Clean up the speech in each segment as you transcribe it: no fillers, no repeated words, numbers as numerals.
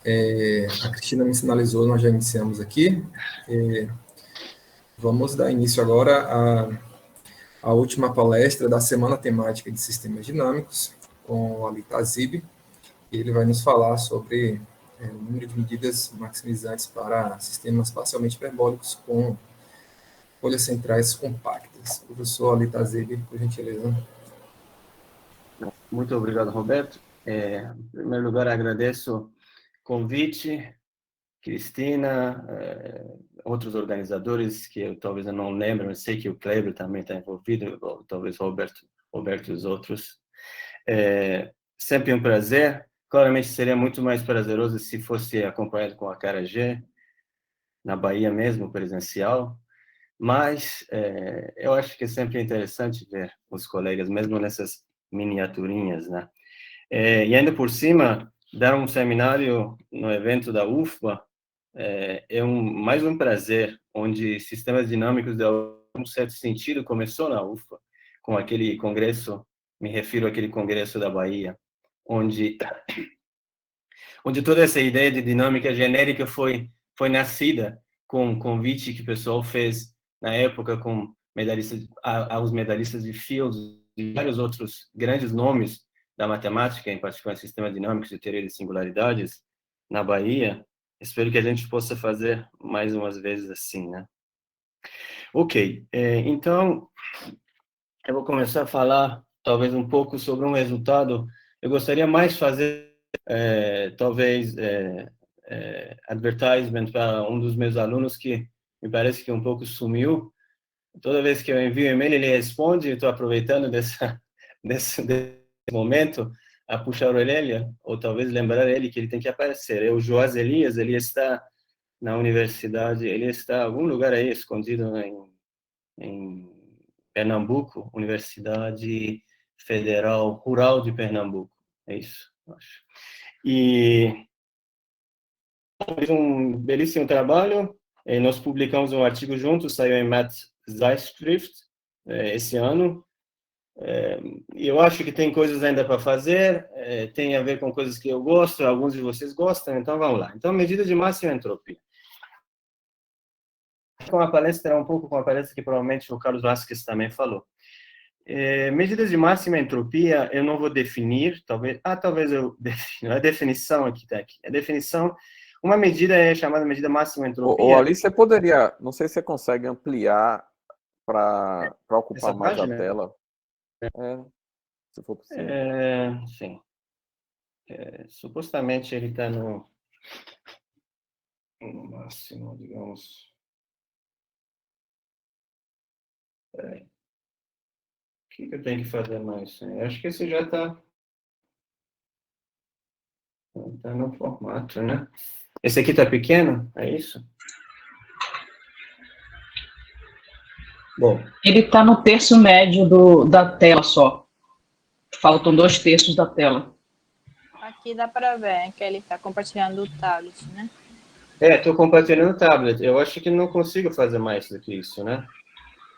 A Cristina me sinalizou, nós já iniciamos aqui. Vamos dar início agora à última palestra da Semana Temática de Sistemas Dinâmicos, com o Ali Tazib. Ele vai nos falar sobre o número de medidas maximizantes para sistemas parcialmente hiperbólicos com folhas centrais compactas. Professor Ali Tazib, por gentileza. Muito obrigado, Roberto. Em primeiro lugar, agradeço o convite, Cristina, outros organizadores que eu talvez eu não lembro, mas sei que o Kleber também está envolvido, ou talvez Roberto e os outros. Sempre um prazer. Claramente seria muito mais prazeroso se fosse acompanhado com a cara G, na Bahia mesmo, presencial, mas eu acho que é sempre interessante ver os colegas, mesmo nessas miniaturinhas, né? E ainda por cima, dar um seminário no evento da UFBA mais um prazer, onde sistemas dinâmicos de algum certo sentido começou na UFBA, com aquele congresso, me refiro àquele congresso da Bahia, onde toda essa ideia de dinâmica genérica foi nascida com um convite que o pessoal fez na época com medalhistas, aos medalhistas de Fields e vários outros grandes nomes da matemática, em particular sistemas dinâmicos e teoria de singularidades, na Bahia. Espero que a gente possa fazer mais umas vezes assim, né? Ok, então eu vou começar a falar talvez um pouco sobre um resultado. Eu gostaria mais de fazer talvez advertisement para um dos meus alunos que me parece que um pouco sumiu. Toda vez que eu envio e-mail, ele responde. Estou aproveitando desse momento a puxar a orelha, ou talvez lembrar ele que ele tem que aparecer. O Joás Elias, ele está na universidade, ele está em algum lugar aí, escondido em Pernambuco, Universidade Federal Rural de Pernambuco. É isso, eu acho. E fez um belíssimo trabalho. Nós publicamos um artigo juntos, saiu em Math Zeitschrift esse ano. E eu acho que tem coisas ainda para fazer, tem a ver com coisas que eu gosto, alguns de vocês gostam, então vamos lá. Então, medida de máxima entropia. Com a palestra, um pouco com a palestra que provavelmente o Carlos Vasquez também falou. Medidas de máxima entropia, eu não vou definir, talvez eu defina. A definição aqui está aqui. A definição, uma medida é chamada medida máxima entropia. Ali você poderia, não sei se você consegue ampliar para ocupar mais a tela. Se for possível. Sim. Supostamente ele está no máximo, digamos. Peraí. O que eu tenho que fazer mais? Eu acho que esse já está no formato, né? Esse aqui está pequeno? É isso? Bom. Ele está no terço médio da tela só. Faltam 2/3 da tela. Aqui dá para ver que ele está compartilhando o tablet, né? Estou compartilhando o tablet. Eu acho que não consigo fazer mais do que isso, né?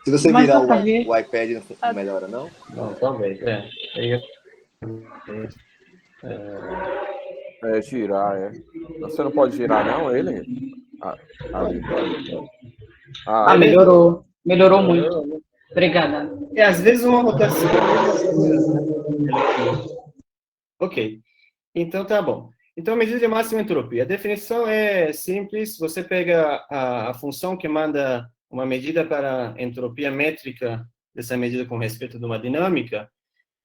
Se você virar o iPad, não melhora, não? Não, talvez. Girar, Você não pode girar, não, ele? Ali. Melhorou. Melhorou muito. Obrigada. Às vezes uma rotação. Ok. Então, tá bom. Então, medida de máxima entropia. A definição é simples. Você pega a função que manda uma medida para a entropia métrica dessa medida com respeito de uma dinâmica,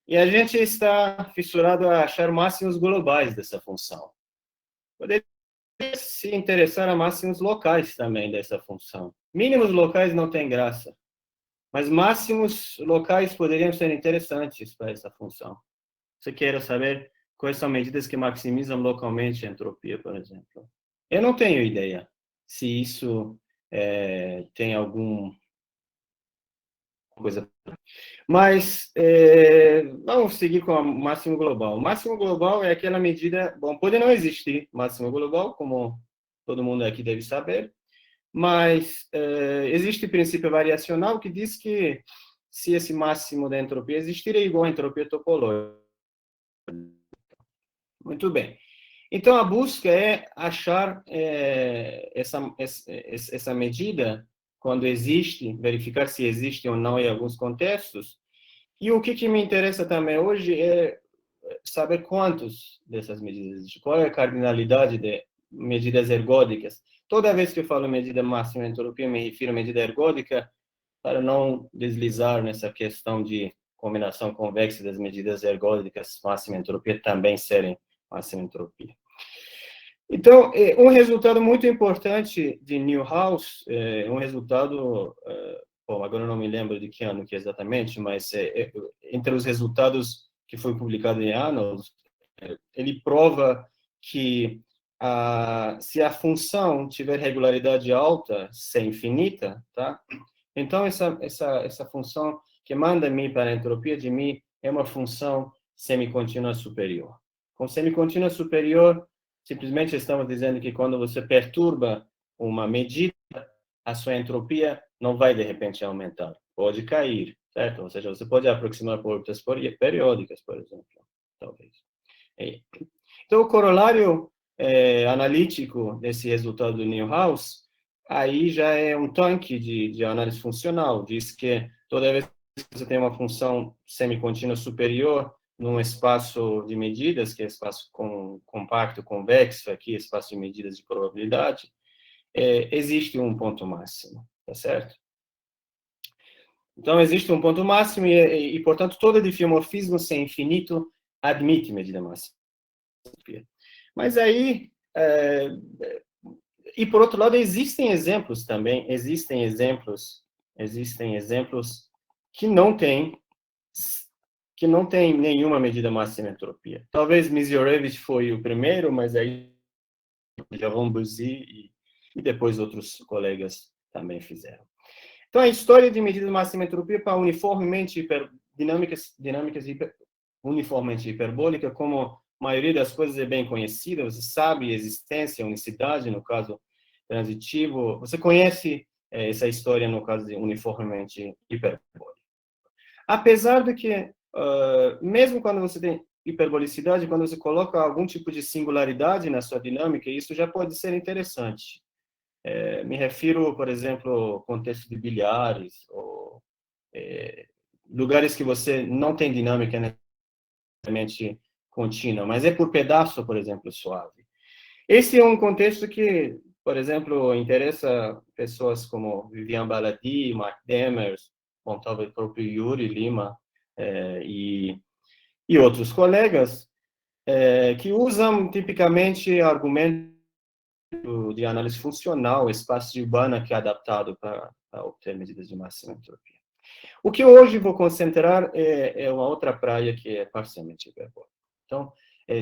e a gente está fissurado a achar máximos globais dessa função. Poderia se interessar a máximos locais também dessa função. Mínimos locais não tem graça, mas máximos locais poderiam ser interessantes para essa função. Você quer saber quais são medidas que maximizam localmente a entropia, por exemplo? Eu não tenho ideia se isso tem alguma coisa. Mas vamos seguir com o máximo global. O máximo global é aquela medida... Bom, pode não existir máximo global, como todo mundo aqui deve saber, mas existe o princípio variacional que diz que se esse máximo da entropia existir, é igual à entropia topológica. Muito bem. Então, a busca é achar essa medida, quando existe, verificar se existe ou não em alguns contextos. E o que me interessa também hoje é saber quantos dessas medidas existem, qual é a cardinalidade de medidas ergódicas. Toda vez que eu falo medida máxima de entropia, me refiro a medida ergódica, para não deslizar nessa questão de combinação convexa das medidas ergódicas máxima entropia também serem máxima entropia. Então, um resultado muito importante de Newhouse, um resultado, bom, agora eu não me lembro de que ano que exatamente, mas entre os resultados que foi publicado em Annals, ele prova que se a função tiver regularidade alta, se é infinita, tá? Então, essa função que manda μ para a entropia de μ é uma função semicontínua superior. Com semicontínua superior, simplesmente estamos dizendo que quando você perturba uma medida, a sua entropia não vai, de repente, aumentar. Pode cair, certo? Ou seja, você pode aproximar por órbitas periódicas, por exemplo, talvez. Então, o corolário analítico desse resultado do Newhouse, aí já é um tanque de análise funcional. Diz que toda vez que você tem uma função semicontínua superior num espaço de medidas, que é espaço compacto, convexo, aqui espaço de medidas de probabilidade, existe um ponto máximo, tá certo? Então, existe um ponto máximo e portanto, todo diffeomorfismo sem infinito admite medida máxima. Mas aí, e por outro lado, existem exemplos também, existem exemplos que não têm nenhuma medida máxima entropia. Talvez Misiorevich foi o primeiro, mas aí Jérôme Buzy e depois outros colegas também fizeram. Então, a história de medidas máxima entropia para uniformemente dinâmicas uniformemente hiperbólica, como a maioria das coisas é bem conhecida, você sabe a existência, a unicidade, no caso transitivo, você conhece essa história no caso de uniformemente hiperbólica. Apesar de que, mesmo quando você tem hiperbolicidade, quando você coloca algum tipo de singularidade na sua dinâmica, isso já pode ser interessante. Me refiro, por exemplo, ao contexto de bilhares, ou lugares que você não tem dinâmica necessariamente contínua, mas é por pedaço, por exemplo, suave. Esse é um contexto que, por exemplo, interessa pessoas como Vivian Baladi, Mark Demers, bom, talvez o próprio Yuri Lima e outros colegas, que usam tipicamente argumentos de análise funcional, espaço de Urbana que é adaptado para obter medidas de máxima entropia. O que hoje vou concentrar é uma outra praia que é parcialmente hiperbólica. Então,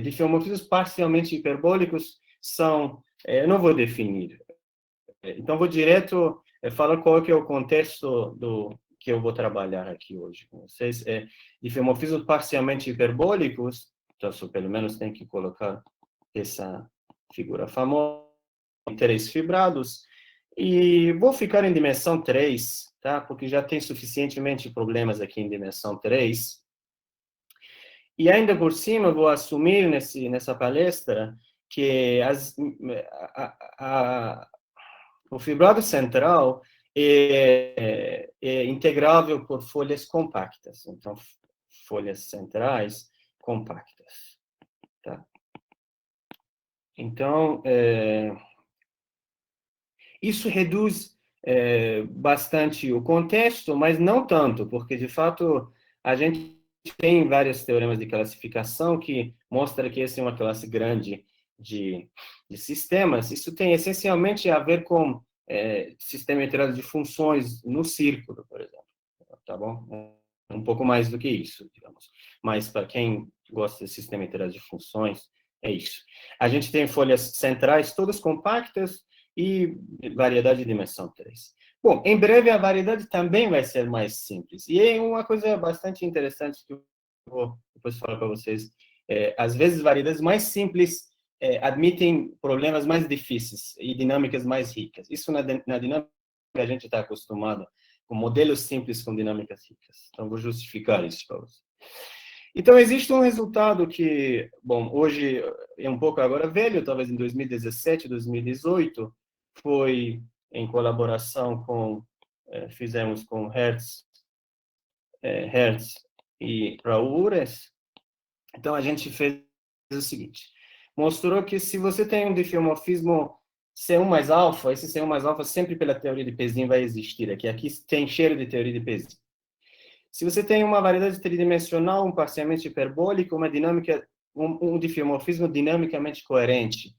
diffeomorfismos parcialmente hiperbólicos são, eu não vou definir. Então, vou direto falar qual que é o contexto do que eu vou trabalhar aqui hoje com vocês. Diffeomorfismos parcialmente hiperbólicos, então, pelo menos tem que colocar essa figura famosa, 3 fibrados, e vou ficar em dimensão 3, tá? Porque já tem suficientemente problemas aqui em dimensão 3. E ainda por cima, vou assumir nessa palestra que o fibrado central é integrável por folhas compactas. Então, folhas centrais compactas. Tá? Então, isso reduz bastante o contexto, mas não tanto, porque, de fato, a gente tem vários teoremas de classificação que mostram que essa é uma classe grande de sistemas. Isso tem essencialmente a ver com sistema integrado de funções no círculo, por exemplo. Tá bom? Um pouco mais do que isso, digamos. Mas, para quem gosta de sistema integrado de funções, é isso. A gente tem folhas centrais todas compactas e variedade de dimensão 3. Bom, em breve a variedade também vai ser mais simples. E é uma coisa bastante interessante que eu vou depois falar para vocês. Às vezes, variedades mais simples admitem problemas mais difíceis e dinâmicas mais ricas. Isso na dinâmica a gente está acostumado com modelos simples com dinâmicas ricas. Então, vou justificar isso para vocês. Então, existe um resultado que, bom, hoje é um pouco agora velho, talvez em 2017, 2018, foi em colaboração com, fizemos com Hertz e Raul Ures. Então, a gente fez o seguinte, mostrou que se você tem um diffeomorfismo C1 mais alfa, esse C1 mais alfa sempre pela teoria de Pesin vai existir aqui. Aqui tem cheiro de teoria de Pesin. Se você tem uma variedade tridimensional, um parcialmente hiperbólico, uma dinâmica, um diffeomorfismo dinamicamente coerente.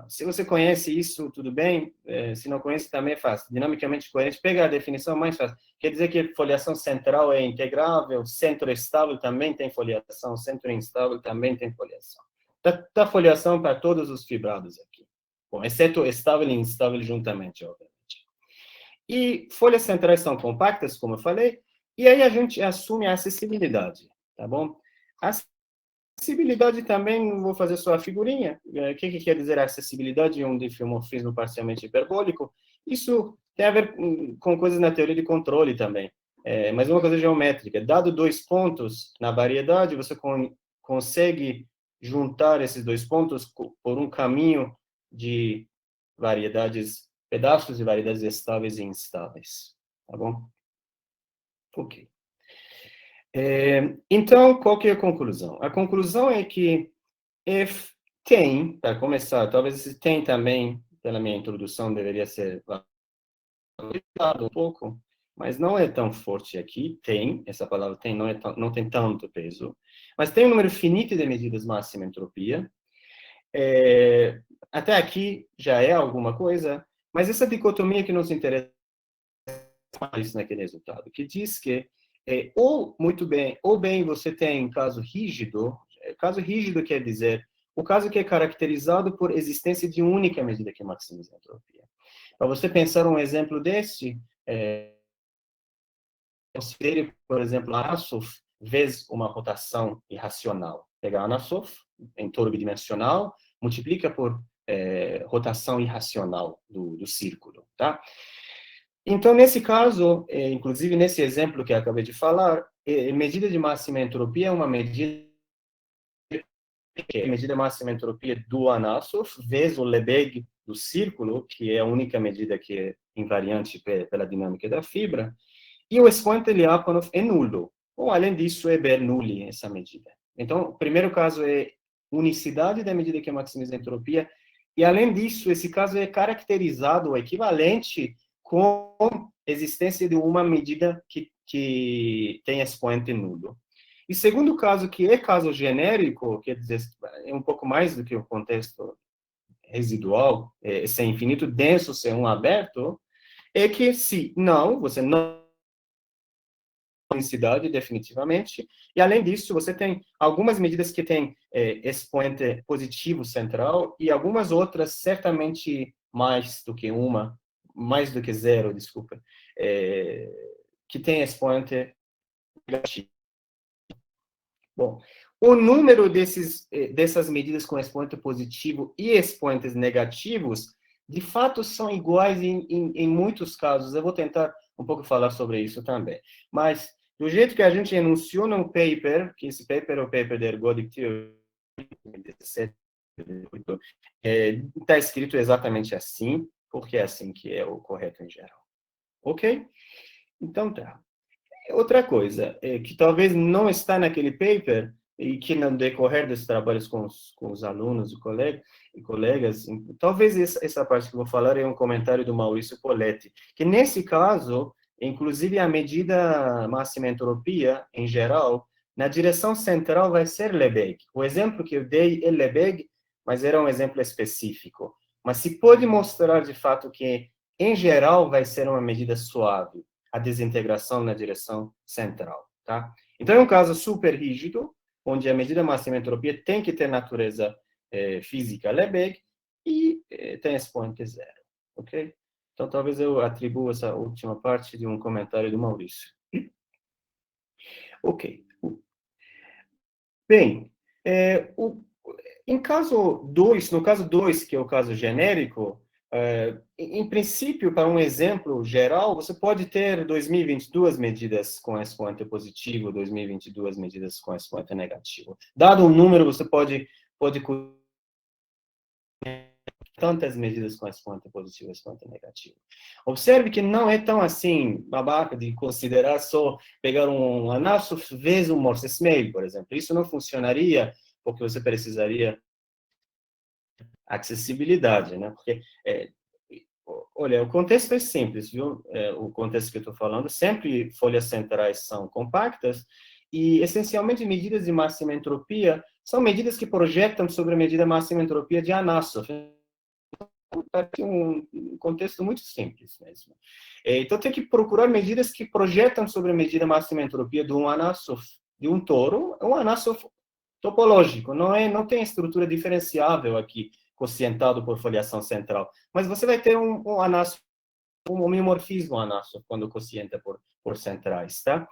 Se você conhece isso, tudo bem. Se não conhece, também é fácil. Dinamicamente coerente, pega a definição mais fácil. Quer dizer que foliação central é integrável, centro estável também tem foliação, centro instável também tem foliação. Tá foliação para todos os fibrados aqui. Bom, exceto estável e instável juntamente, obviamente. E folhas centrais são compactas, como eu falei, e aí a gente assume a acessibilidade, tá bom? A acessibilidade também, vou fazer só a figurinha. O que quer dizer a acessibilidade de um diffeomorfismo parcialmente hiperbólico? Isso tem a ver com coisas na teoria de controle também, mas uma coisa geométrica. Dado 2 pontos na variedade, você consegue juntar esses 2 pontos por um caminho de variedades, pedaços de variedades estáveis e instáveis, tá bom? Ok. Então, qual que é a conclusão? A conclusão é que F tem, para começar, talvez esse tem também, pela minha introdução, deveria ser valorizado um pouco, mas não é tão forte aqui. Tem, essa palavra tem, não tem tanto peso, mas tem um número finito de medidas máxima entropia. Até aqui já é alguma coisa, mas essa dicotomia que nos interessa mais naquele resultado, que diz que ou bem você tem caso rígido quer dizer o caso que é caracterizado por existência de única medida que maximiza a entropia. Para você pensar um exemplo desse, considere, por exemplo, a Nassov vezes uma rotação irracional. Pega a Nassov em torno bidimensional, multiplica por rotação irracional do círculo, tá? Então, nesse caso, inclusive nesse exemplo que eu acabei de falar, medida de máxima entropia é uma medida máxima entropia do Anassov vezes o Lebesgue do círculo, que é a única medida que é invariante pela dinâmica da fibra, e o expoente Lyapunov é nulo. Ou, além disso, é Bernoulli, essa medida. Então, o primeiro caso é unicidade da medida que maximiza a entropia, e, além disso, esse caso é caracterizado, equivalente com existência de uma medida que tem expoente nulo. E segundo caso, que é caso genérico, quer dizer, é um pouco mais do que o contexto residual, esse infinito denso ser um aberto, é que se não, você não unicidade definitivamente, e além disso, você tem algumas medidas que têm expoente positivo central, e algumas outras certamente mais do que zero, desculpa, que tem expoente negativo. Bom, o número dessas medidas com expoente positivo e expoentes negativos, de fato, são iguais em muitos casos. Eu vou tentar um pouco falar sobre isso também. Mas, do jeito que a gente enunciou num paper, que esse paper é o paper da Ergodic Theory, está escrito exatamente assim, porque é assim que é o correto em geral. Ok? Então, tá. Outra coisa, que talvez não está naquele paper, e que no decorrer dos trabalhos com os alunos e colegas, talvez essa parte que eu vou falar é um comentário do Maurício Poletti, que nesse caso, inclusive a medida máxima entropia, em geral, na direção central vai ser Lebesgue. O exemplo que eu dei é Lebesgue, mas era um exemplo específico. Mas se pode mostrar de fato que, em geral, vai ser uma medida suave, a desintegração na direção central, tá? Então, é um caso super rígido, onde a medida máxima entropia tem que ter natureza física Lebesgue e tem expoente zero, ok? Então, talvez eu atribua essa última parte de um comentário do Maurício. Ok. Bem, no caso 2, que é o caso genérico, Em princípio, para um exemplo geral, você pode ter 2022 medidas com expoente positivo, 2022 medidas com expoente negativo. Dado um número, você pode tantas medidas com expoente positivo e expoente negativo. Observe que não é tão assim babaca de considerar só pegar um Anassov vezes um Morse Smale, por exemplo. Isso não funcionaria, porque você precisaria acessibilidade, né? Porque, olha, o contexto é simples, viu? O contexto que eu estou falando, sempre folhas centrais são compactas e, essencialmente, medidas de máxima entropia são medidas que projetam sobre a medida máxima entropia de Anassov. É um contexto muito simples mesmo. Então, tem que procurar medidas que projetam sobre a medida máxima entropia de um Anassov, de um toro, um Anassov topológico, não tem estrutura diferenciável aqui, quocientado por foliação central. Mas você vai ter um Anassov, um homeomorfismo Anassov, quando quocienta por centrais, tá?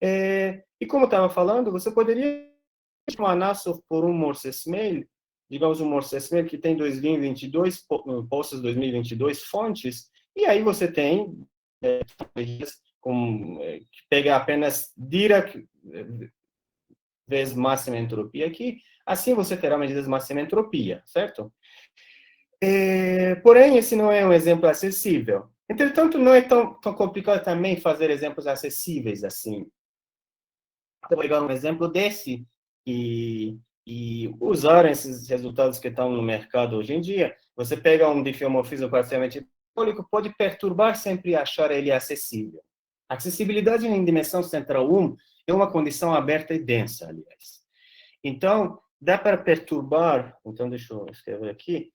E como eu estava falando, você poderia um Anassov por um Morse Smale, digamos um Morse Smale que tem 2022, postas 2022 fontes, e aí você tem que pega apenas Dirac vezes máxima entropia aqui, assim você terá medidas de máxima entropia, certo? Porém, esse não é um exemplo acessível. Entretanto, não é tão complicado também fazer exemplos acessíveis assim. Vou pegar um exemplo desse e usar esses resultados que estão no mercado hoje em dia. Você pega um diffeomorfismo parcialmente hipérbolico, pode perturbar sempre e achar ele acessível. A acessibilidade em dimensão central 1 é uma condição aberta e densa, aliás. Então, dá para perturbar, então deixa eu escrever aqui,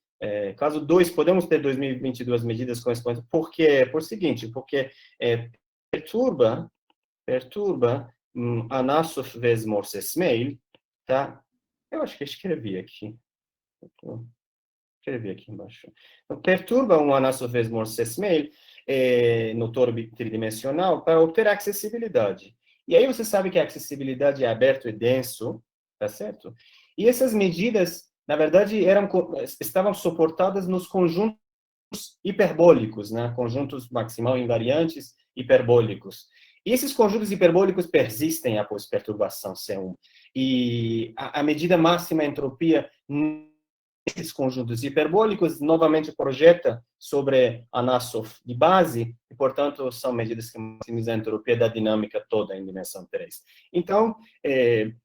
caso 2, podemos ter 2022 medidas correspondentes, porque perturba Anassov vezes Morse Smale, tá? Eu acho que escrevi aqui. Escrevi aqui embaixo. Então, perturba um Anassov vezes Morse Smale no toro tridimensional para obter a acessibilidade. E aí você sabe que a acessibilidade é aberto e denso, tá certo? E essas medidas, na verdade, estavam suportadas nos conjuntos hiperbólicos, né? Conjuntos maximal invariantes hiperbólicos. E esses conjuntos hiperbólicos persistem após perturbação C1. E a medida máxima entropia nesses conjuntos hiperbólicos novamente projeta sobre Anassov de base, e, portanto, são medidas que maximizam a entropia da dinâmica toda em dimensão 3. Então,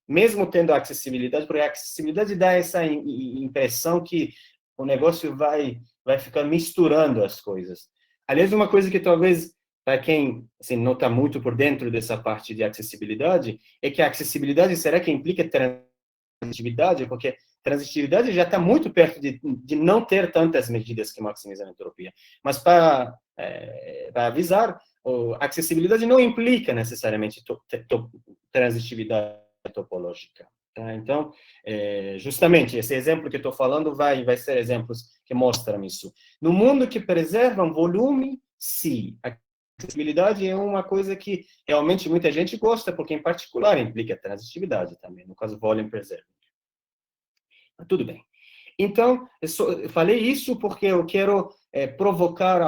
mesmo tendo a acessibilidade, porque a acessibilidade dá essa impressão que o negócio vai ficar misturando as coisas. Aliás, uma coisa que talvez, para quem assim, não está muito por dentro dessa parte de acessibilidade, é que a acessibilidade, será que implica transitividade? Porque transitividade já está muito perto de não ter tantas medidas que maximizam a entropia. Mas para avisar, a acessibilidade não implica necessariamente transitividade topológica. Tá? Então, justamente, esse exemplo que estou falando vai ser exemplos que mostram isso. No mundo que preserva um volume, sim. A acessibilidade é uma coisa que realmente muita gente gosta, porque, em particular, implica transitividade também, no caso, volume preserving. Tudo bem. Então, eu falei isso porque eu quero provocar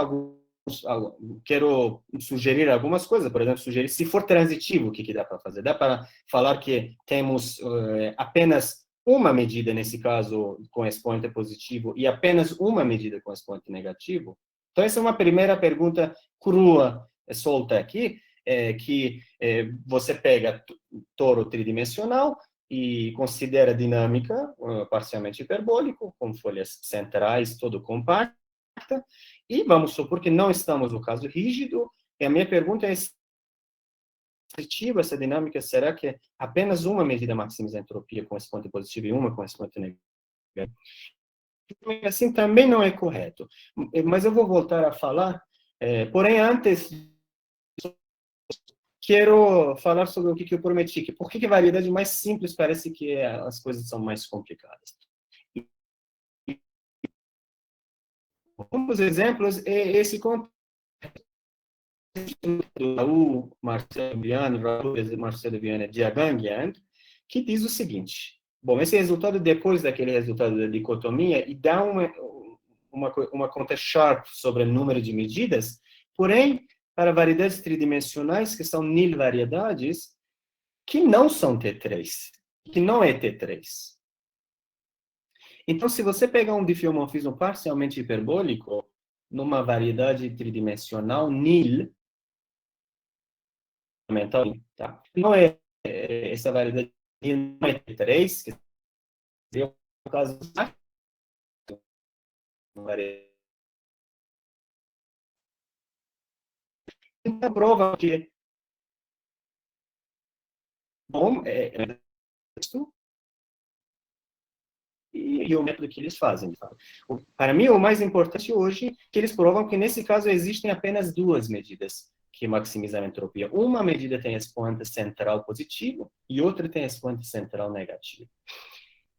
quero sugerir algumas coisas, por exemplo, sugerir, se for transitivo, o que dá para fazer? Dá para falar que temos apenas uma medida, nesse caso, com expoente positivo, e apenas uma medida com expoente negativo? Então, essa é uma primeira pergunta crua, solta aqui, que você pega toro tridimensional, e considera dinâmica parcialmente hiperbólico, com folhas centrais, todo compacta, e vamos supor que não estamos no caso rígido, e a minha pergunta é essa dinâmica, será que apenas uma medida maximiza a entropia com expoente positivo e uma com expoente negativa? Assim também não é correto. Mas eu vou voltar a falar, porém antes quero falar sobre o que eu prometi, que por que a variedade mais simples parece que as coisas são mais complicadas. Um dos exemplos é esse contexto do Raul Marcelo Viana Diagangian, que diz o seguinte: bom, esse resultado depois daquele resultado da dicotomia e dá um uma conta Sharp sobre o número de medidas, porém, para variedades tridimensionais, que são nil-variedades, que não são T3, que não é T3. Então, se você pegar um diffeomorfismo parcialmente hiperbólico, numa variedade tridimensional nil, tá? Não é essa variedade não é T3, que seria o caso então, prova que bom e o método que eles fazem. Para mim, o mais importante hoje é que eles provam que, nesse caso, existem apenas duas medidas que maximizam a entropia. Uma medida tem expoente central positivo e outra tem expoente central negativo.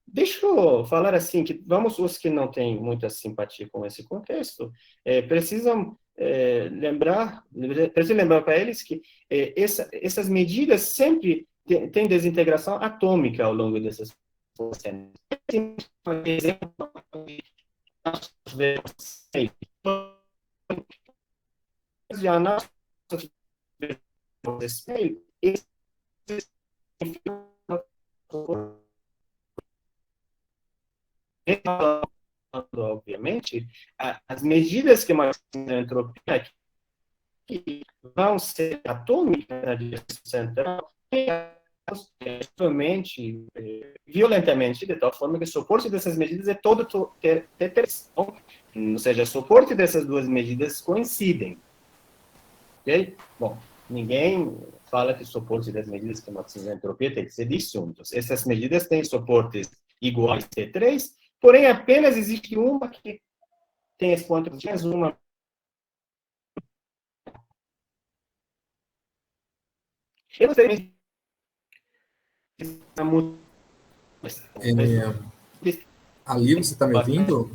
Deixa eu falar assim, que os que não têm muita simpatia com esse contexto, precisam lembrar para eles que essas medidas sempre têm desintegração atômica ao longo dessas processos. Por exemplo, já na obviamente, as medidas que maximizam a entropia que vão ser atômicas na direção central, violentamente, de tal forma que o suporte dessas medidas é todo T3. Ou seja, o suporte dessas duas medidas coincidem. Ok? Bom, ninguém fala que o suporte das medidas que maximizam a entropia tem que ser disjuntos. Essas medidas têm suportes iguais a T3, porém apenas existe uma que tem expoente positivo, uma. Eu não sei. Ali, você está me ouvindo?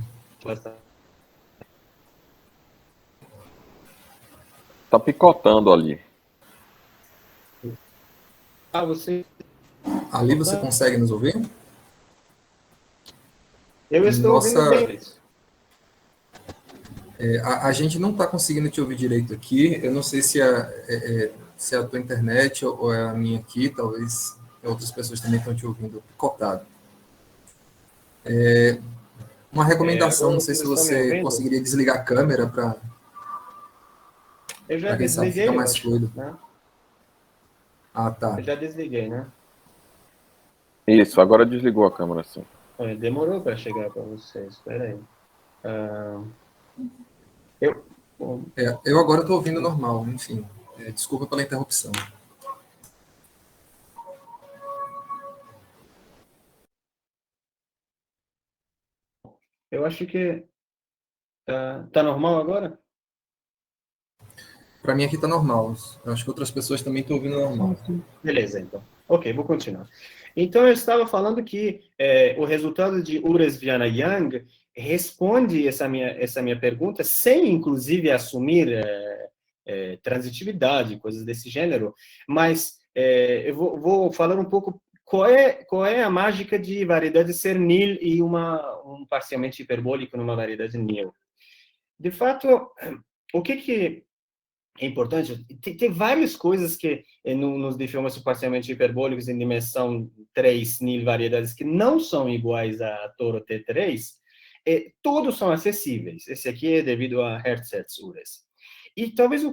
Tá picotando ali. Você... Ali você consegue nos ouvir? Eu estou ouvindo bem. A gente não está conseguindo te ouvir direito aqui. Eu não sei se se é a tua internet ou é a minha aqui. Talvez outras pessoas também estão te ouvindo picotado. Uma recomendação, não sei se você conseguiria desligar a câmera para quem sabe fica mais fluido. Né? Tá. Eu já desliguei, né? Isso, agora desligou a câmera, sim. Demorou para chegar para vocês. Espera aí. Eu agora estou ouvindo normal, enfim. Desculpa pela interrupção. Eu acho que tá normal agora? Para mim aqui está normal. Eu acho que outras pessoas também estão ouvindo normal. Beleza, então. Ok, vou continuar. Então, eu estava falando que o resultado de Ures-Viana-Yang responde essa minha pergunta sem, inclusive, assumir transitividade, coisas desse gênero, mas eu vou falar um pouco qual é a mágica de variedade ser nil e um parcialmente hiperbólico numa variedade nil. De fato, o que é importante, tem várias coisas que nos diffeomorfismos parcialmente hiperbólicos em dimensão 3, nil variedades, que não são iguais a Toro T3, todos são acessíveis. Esse aqui é devido a Hertz-Ures. E talvez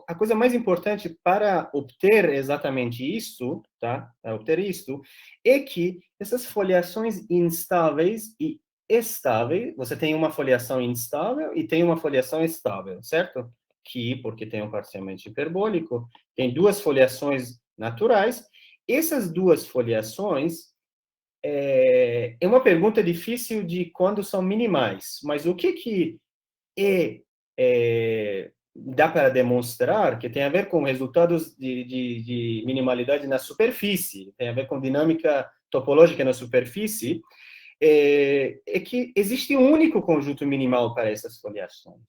a coisa mais importante para obter exatamente isso, tá? Para obter isto, é que essas foliações instáveis e estáveis, você tem uma foliação instável e tem uma foliação estável, certo? Que, porque tem um parcialmente hiperbólico, tem duas foliações naturais. Essas duas foliações é uma pergunta difícil de quando são minimais, mas o que dá para demonstrar que tem a ver com resultados de minimalidade na superfície, tem a ver com dinâmica topológica na superfície, é que existe um único conjunto minimal para essas foliações,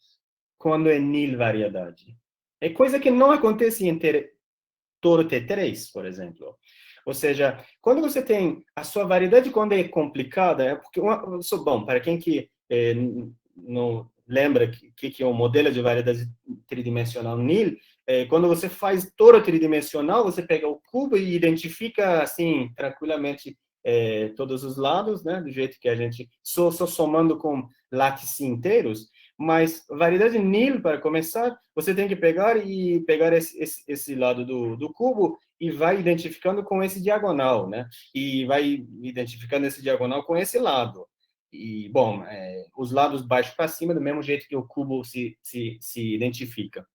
quando é nil variedade. É coisa que não acontece em Toro T3, por exemplo. Ou seja, quando você tem a sua variedade, quando é complicada, porque bom, para quem que não lembra que é um modelo de variedade tridimensional nil, quando você faz toro tridimensional, você pega o cubo e identifica, assim, tranquilamente, todos os lados, né, do jeito que a gente, só somando com látices inteiros, mas variedade nil, para começar, você tem que pegar esse lado do cubo e vai identificando com esse diagonal, né, e vai identificando esse diagonal com esse lado. E, bom, os lados baixo para cima, do mesmo jeito que o cubo se identifica.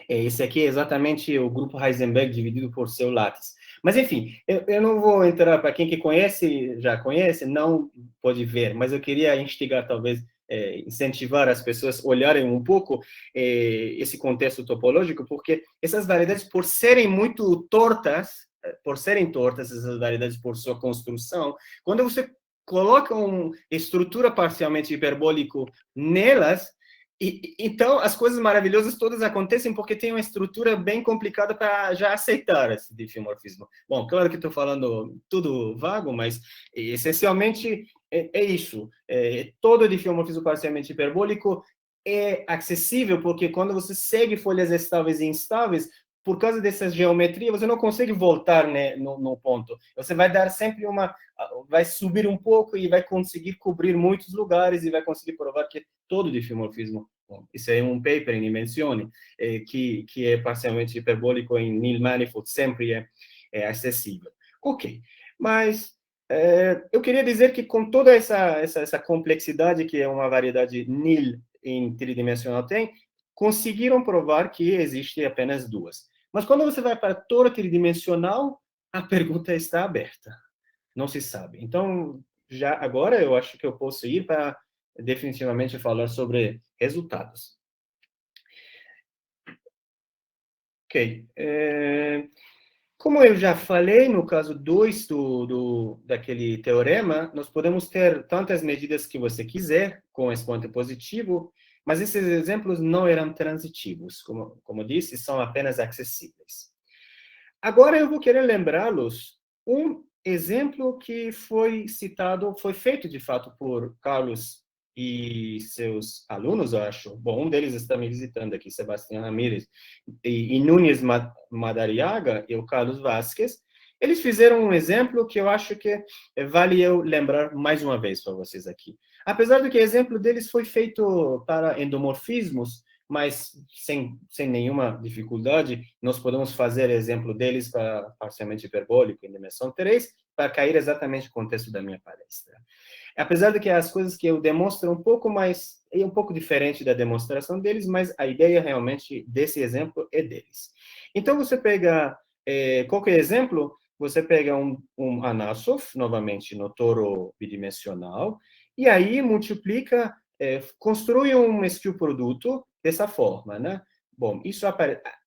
Esse aqui é exatamente o grupo Heisenberg dividido por seu látice. Mas, enfim, eu não vou entrar, para quem que conhece, já conhece, não pode ver, mas eu queria instigar, talvez, incentivar as pessoas a olharem um pouco esse contexto topológico, porque essas variedades, por serem muito tortas, essas variedades por sua construção, quando você coloca uma estrutura parcialmente hiperbólica nelas, então, as coisas maravilhosas todas acontecem porque tem uma estrutura bem complicada para já aceitar esse diffeomorfismo. Bom, claro que estou falando tudo vago, mas essencialmente é isso. Todo diffeomorfismo parcialmente hiperbólico é acessível porque quando você segue folhas estáveis e instáveis, por causa dessa geometria, você não consegue voltar, né, no ponto. Você vai dar sempre vai subir um pouco e vai conseguir cobrir muitos lugares e vai conseguir provar que todo diffeomorfismo, isso é um paper em Dimensione, que é parcialmente hiperbólico em nil manifold, sempre é acessível. Ok, mas eu queria dizer que com toda essa complexidade que uma variedade nil em tridimensional tem, conseguiram provar que existe apenas duas. Mas quando você vai para toro tridimensional, a pergunta está aberta. Não se sabe. Então, já agora eu acho que eu posso ir para definitivamente falar sobre resultados. Ok. Como eu já falei, no caso 2 daquele teorema, nós podemos ter tantas medidas que você quiser, com expoente positivo, mas esses exemplos não eram transitivos, como disse, são apenas acessíveis. Agora eu vou querer lembrá-los um exemplo que foi citado, foi feito de fato por Carlos e seus alunos, eu acho. Bom, um deles está me visitando aqui, Sebastião Ramírez, e Nunes Madariaga e o Carlos Vasquez. Eles fizeram um exemplo que eu acho que vale eu lembrar mais uma vez para vocês aqui. Apesar de que o exemplo deles foi feito para endomorfismos, mas sem nenhuma dificuldade, nós podemos fazer exemplo deles para parcialmente hiperbólico em dimensão 3, para cair exatamente no contexto da minha palestra. Apesar de que as coisas que eu demonstro um pouco diferente da demonstração deles, mas a ideia realmente desse exemplo é deles. Então, você pega qualquer exemplo, você pega um Anassov, novamente no toro bidimensional, e aí multiplica, construi um skew produto dessa forma, né? Bom,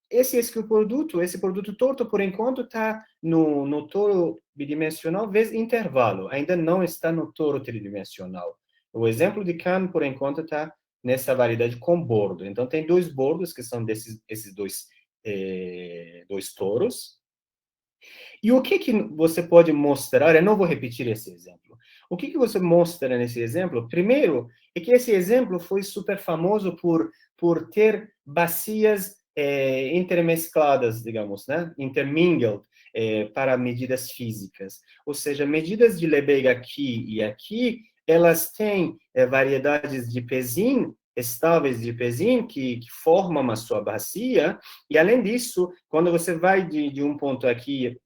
esse skew produto, esse produto torto, por enquanto, está no toro bidimensional vezes intervalo, ainda não está no toro tridimensional. O exemplo de Kahn, por enquanto, está nessa variedade com bordo. Então, tem dois bordos, que são esses dois toros. E o que você pode mostrar? Eu não vou repetir esse exemplo. O que você mostra nesse exemplo? Primeiro, é que esse exemplo foi super famoso por ter bacias intermescladas, digamos, né? Intermingled, para medidas físicas. Ou seja, medidas de Lebesgue aqui e aqui, elas têm variedades de Pesin, estáveis de Pesin, que formam a sua bacia, e além disso, quando você vai de um ponto aqui,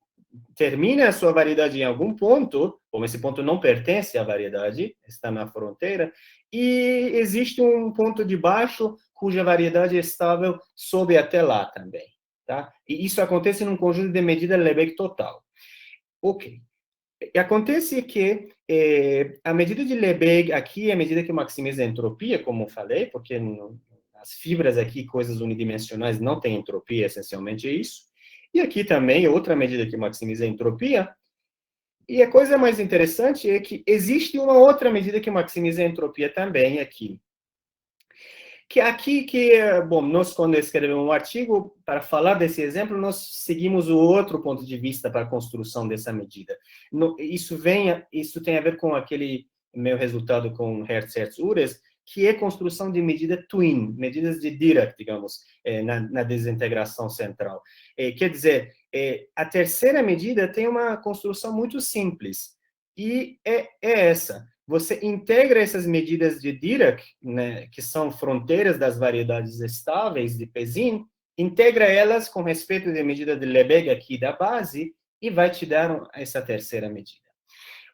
termina a sua variedade em algum ponto, como esse ponto não pertence à variedade, está na fronteira, e existe um ponto de baixo cuja variedade estável sobe até lá também, tá? E isso acontece num conjunto de medida Lebesgue total. Ok. E acontece que a medida de Lebesgue aqui é a medida que maximiza a entropia, como falei, porque as fibras aqui, coisas unidimensionais, não têm entropia, essencialmente é isso. E aqui também, outra medida que maximiza a entropia. E a coisa mais interessante é que existe uma outra medida que maximiza a entropia também aqui. Bom, nós quando escrevemos um artigo, para falar desse exemplo, nós seguimos o outro ponto de vista para a construção dessa medida. Isso tem a ver com aquele meu resultado com Hertz-Ures, que é construção de medida twin, medidas de Dirac, digamos, na desintegração central. Quer dizer, a terceira medida tem uma construção muito simples, e é essa. Você integra essas medidas de Dirac, né, que são fronteiras das variedades estáveis de Pesin, integra elas com respeito à medida de Lebesgue aqui da base, e vai te dar essa terceira medida.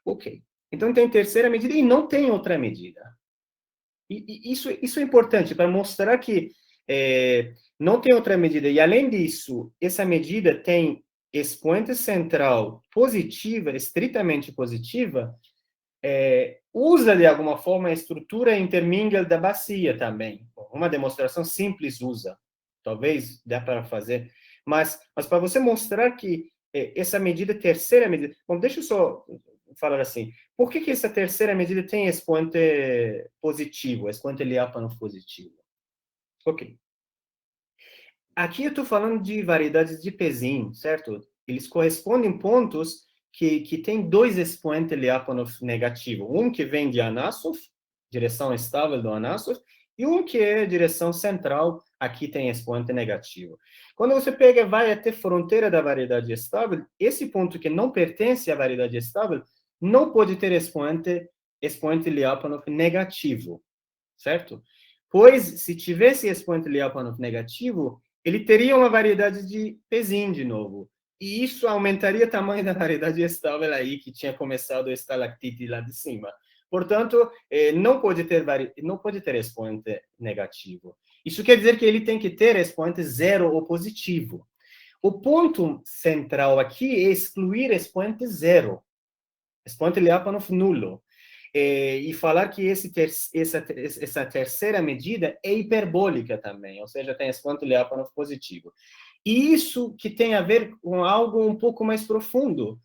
Ok. Então, tem terceira medida e não tem outra medida. E isso é importante para mostrar que não tem outra medida. E, além disso, essa medida tem expoente central positiva, estritamente positiva, usa, de alguma forma, a estrutura intermingle da bacia também. Uma demonstração simples usa. Talvez dá para fazer. Mas para você mostrar que essa medida, terceira medida... Bom, deixa eu só falar assim. Por que essa terceira medida tem expoente positivo, expoente Lyapunov positivo? Ok. Aqui eu estou falando de variedades de Pesin, certo? Eles correspondem pontos que tem dois expoentes Lyapunov negativo. Um que vem de Anassov, direção estável do Anassov, e um que é direção central, aqui tem expoente negativo. Quando você pega, vai até fronteira da variedade estável, esse ponto que não pertence à variedade estável não pode ter expoente Lyapunov negativo, certo? Pois, se tivesse expoente Lyapunov negativo, ele teria uma variedade de Pesin de novo. E isso aumentaria o tamanho da variedade estável aí, que tinha começado a estalactite lá de cima. Portanto, não pode ter expoente negativo. Isso quer dizer que ele tem que ter expoente zero ou positivo. O ponto central aqui é excluir expoente zero, expoente Lyapunov nulo, e falar que essa terceira medida é hiperbólica também, ou seja, tem expoente Lyapunov positivo. E isso que tem a ver com algo um pouco mais profundo,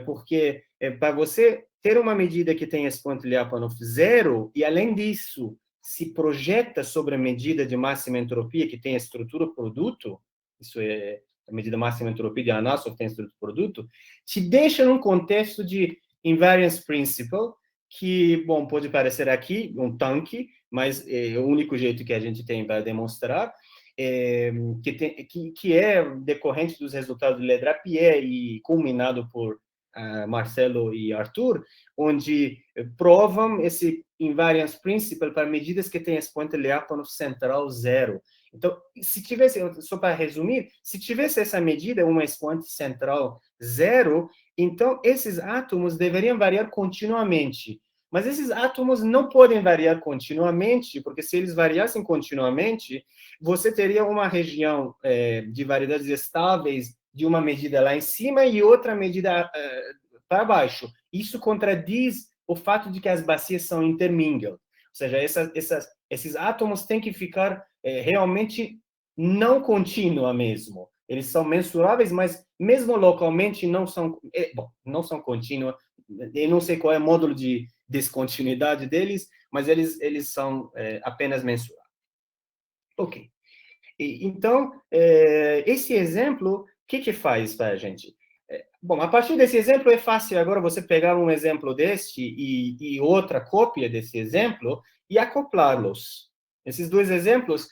porque para você ter uma medida que tem expoente Lyapunov zero, e além disso, se projeta sobre a medida de máxima entropia que tem a estrutura produto, isso é a medida máxima entropia de Anassov tem estrutura produto, te deixa num contexto de invariance principle, que, bom, pode parecer aqui um tanque, mas é o único jeito que a gente tem para demonstrar, que é decorrente dos resultados de Ledrapier e culminado por Marcelo e Arthur, onde provam esse invariance principle para medidas que têm expoente Lyapunov central zero. Então, se tivesse, só para resumir, se tivesse essa medida, uma expoente central zero, então esses átomos deveriam variar continuamente. Mas esses átomos não podem variar continuamente, porque se eles variassem continuamente, você teria uma região de variedades estáveis de uma medida lá em cima e outra medida para baixo. Isso contradiz o fato de que as bacias são intermingle. Ou seja, esses átomos têm que ficar realmente não contínua mesmo. Eles são mensuráveis, mas mesmo localmente não são contínuos. Eu não sei qual é o módulo de descontinuidade deles, mas eles são apenas mensuráveis. Ok. Então, esse exemplo, o que faz para a gente? Bom, a partir desse exemplo é fácil agora você pegar um exemplo deste e outra cópia desse exemplo e acoplá-los. Esses dois exemplos